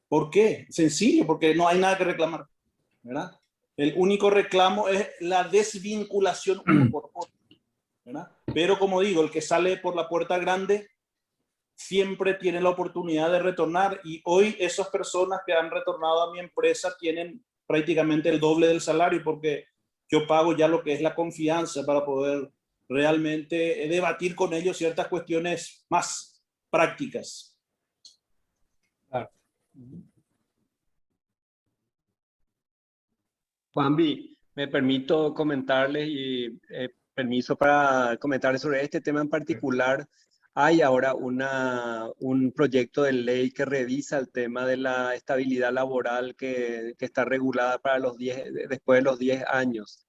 ¿por qué? Sencillo, porque no hay nada que reclamar, ¿verdad? El único reclamo es la desvinculación uno por otro, ¿verdad? Pero como digo, el que sale por la puerta grande siempre tiene la oportunidad de retornar y hoy esas personas que han retornado a mi empresa tienen prácticamente el doble del salario porque yo pago ya lo que es la confianza para poder realmente debatir con ellos ciertas cuestiones más prácticas. Claro. Juanvi, me permito comentarles y permiso para comentarles sobre este tema en particular. Hay ahora un proyecto de ley que revisa el tema de la estabilidad laboral que está regulada para después de los 10 años.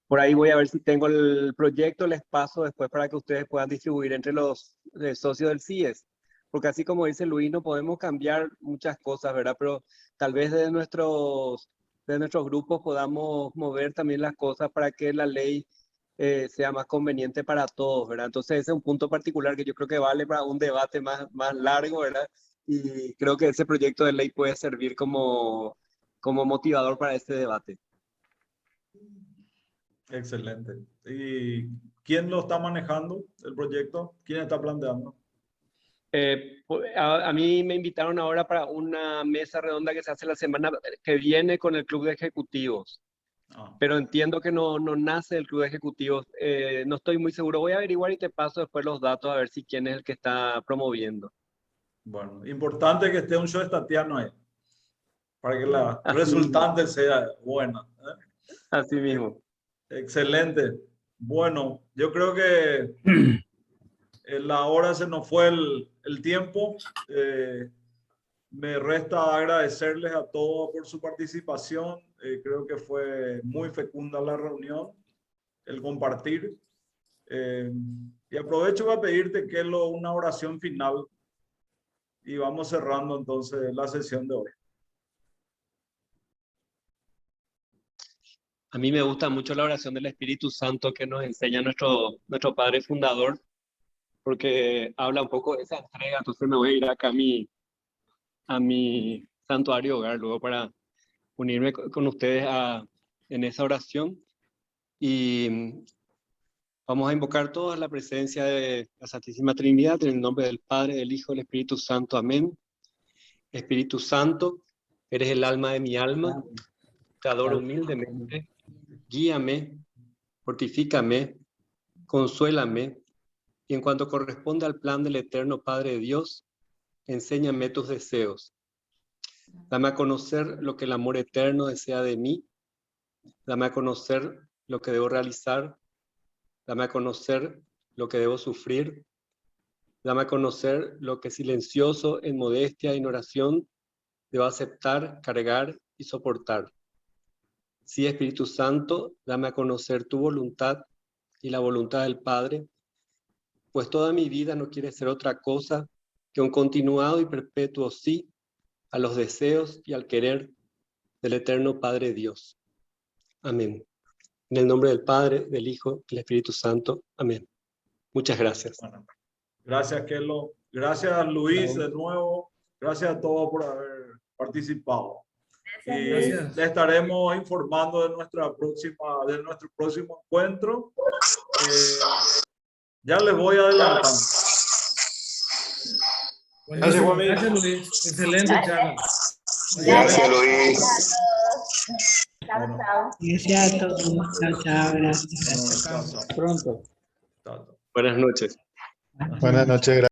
Por ahí voy a ver si tengo el proyecto, les paso después para que ustedes puedan distribuir entre los socios del CIES. Porque así como dice Luis, no podemos cambiar muchas cosas, ¿verdad? Pero tal vez de nuestros grupos podamos mover también las cosas para que la ley sea más conveniente para todos, ¿verdad? Entonces ese es un punto particular que yo creo que vale para un debate más largo, ¿verdad? Y creo que ese proyecto de ley puede servir como motivador para este debate. Excelente. ¿Y quién lo está manejando, el proyecto? ¿Quién está planteando? A mí me invitaron ahora para una mesa redonda que se hace la semana que viene con el Club de Ejecutivos. Pero entiendo que no nace el Club de Ejecutivos. No estoy muy seguro. Voy a averiguar y te paso después los datos a ver si quién es el que está promoviendo. Bueno, importante que esté un show estatiano ahí, para que la Así resultante mismo. sea buena. Así mismo. Excelente. Bueno, yo creo que la hora se nos fue el tiempo. Me resta agradecerles a todos por su participación. Creo que fue muy fecunda la reunión, el compartir. Y aprovecho para pedirte, Kelo, una oración final y vamos cerrando entonces la sesión de hoy. A mí me gusta mucho la oración del Espíritu Santo que nos enseña nuestro Padre Fundador, porque habla un poco de esa entrega. Entonces me voy a ir acá a mi santuario hogar luego para unirme con ustedes en esa oración. Y vamos a invocar toda la presencia de la Santísima Trinidad en el nombre del Padre, del Hijo y del Espíritu Santo. Amén. Espíritu Santo, eres el alma de mi alma. Te adoro humildemente. Guíame, fortifícame, consuélame, y en cuanto corresponde al plan del eterno Padre de Dios, enséñame tus deseos. Dame a conocer lo que el amor eterno desea de mí. Dame a conocer lo que debo realizar. Dame a conocer lo que debo sufrir. Dame a conocer lo que silencioso, en modestia y en oración, debo aceptar, cargar y soportar. Sí, Espíritu Santo, dame a conocer tu voluntad y la voluntad del Padre, pues toda mi vida no quiere ser otra cosa que un continuado y perpetuo sí a los deseos y al querer del eterno Padre Dios. Amén. En el nombre del Padre, del Hijo y del Espíritu Santo. Amén. Muchas gracias. Bueno, gracias, Kelo. Gracias, Luis, de nuevo. Gracias a todos por haber participado. Y Gracias. le estaremos informando de nuestro próximo encuentro. Ya les voy adelantando. Buenísimo. Juan Miguel. Gracias, Luis. Excelente charla. Gracias, Luis. Chao, chao. Gracias a todos. Chao, chao. Gracias. Chao, chao. Pronto. Chao, chao. Buenas noches. Buenas noches.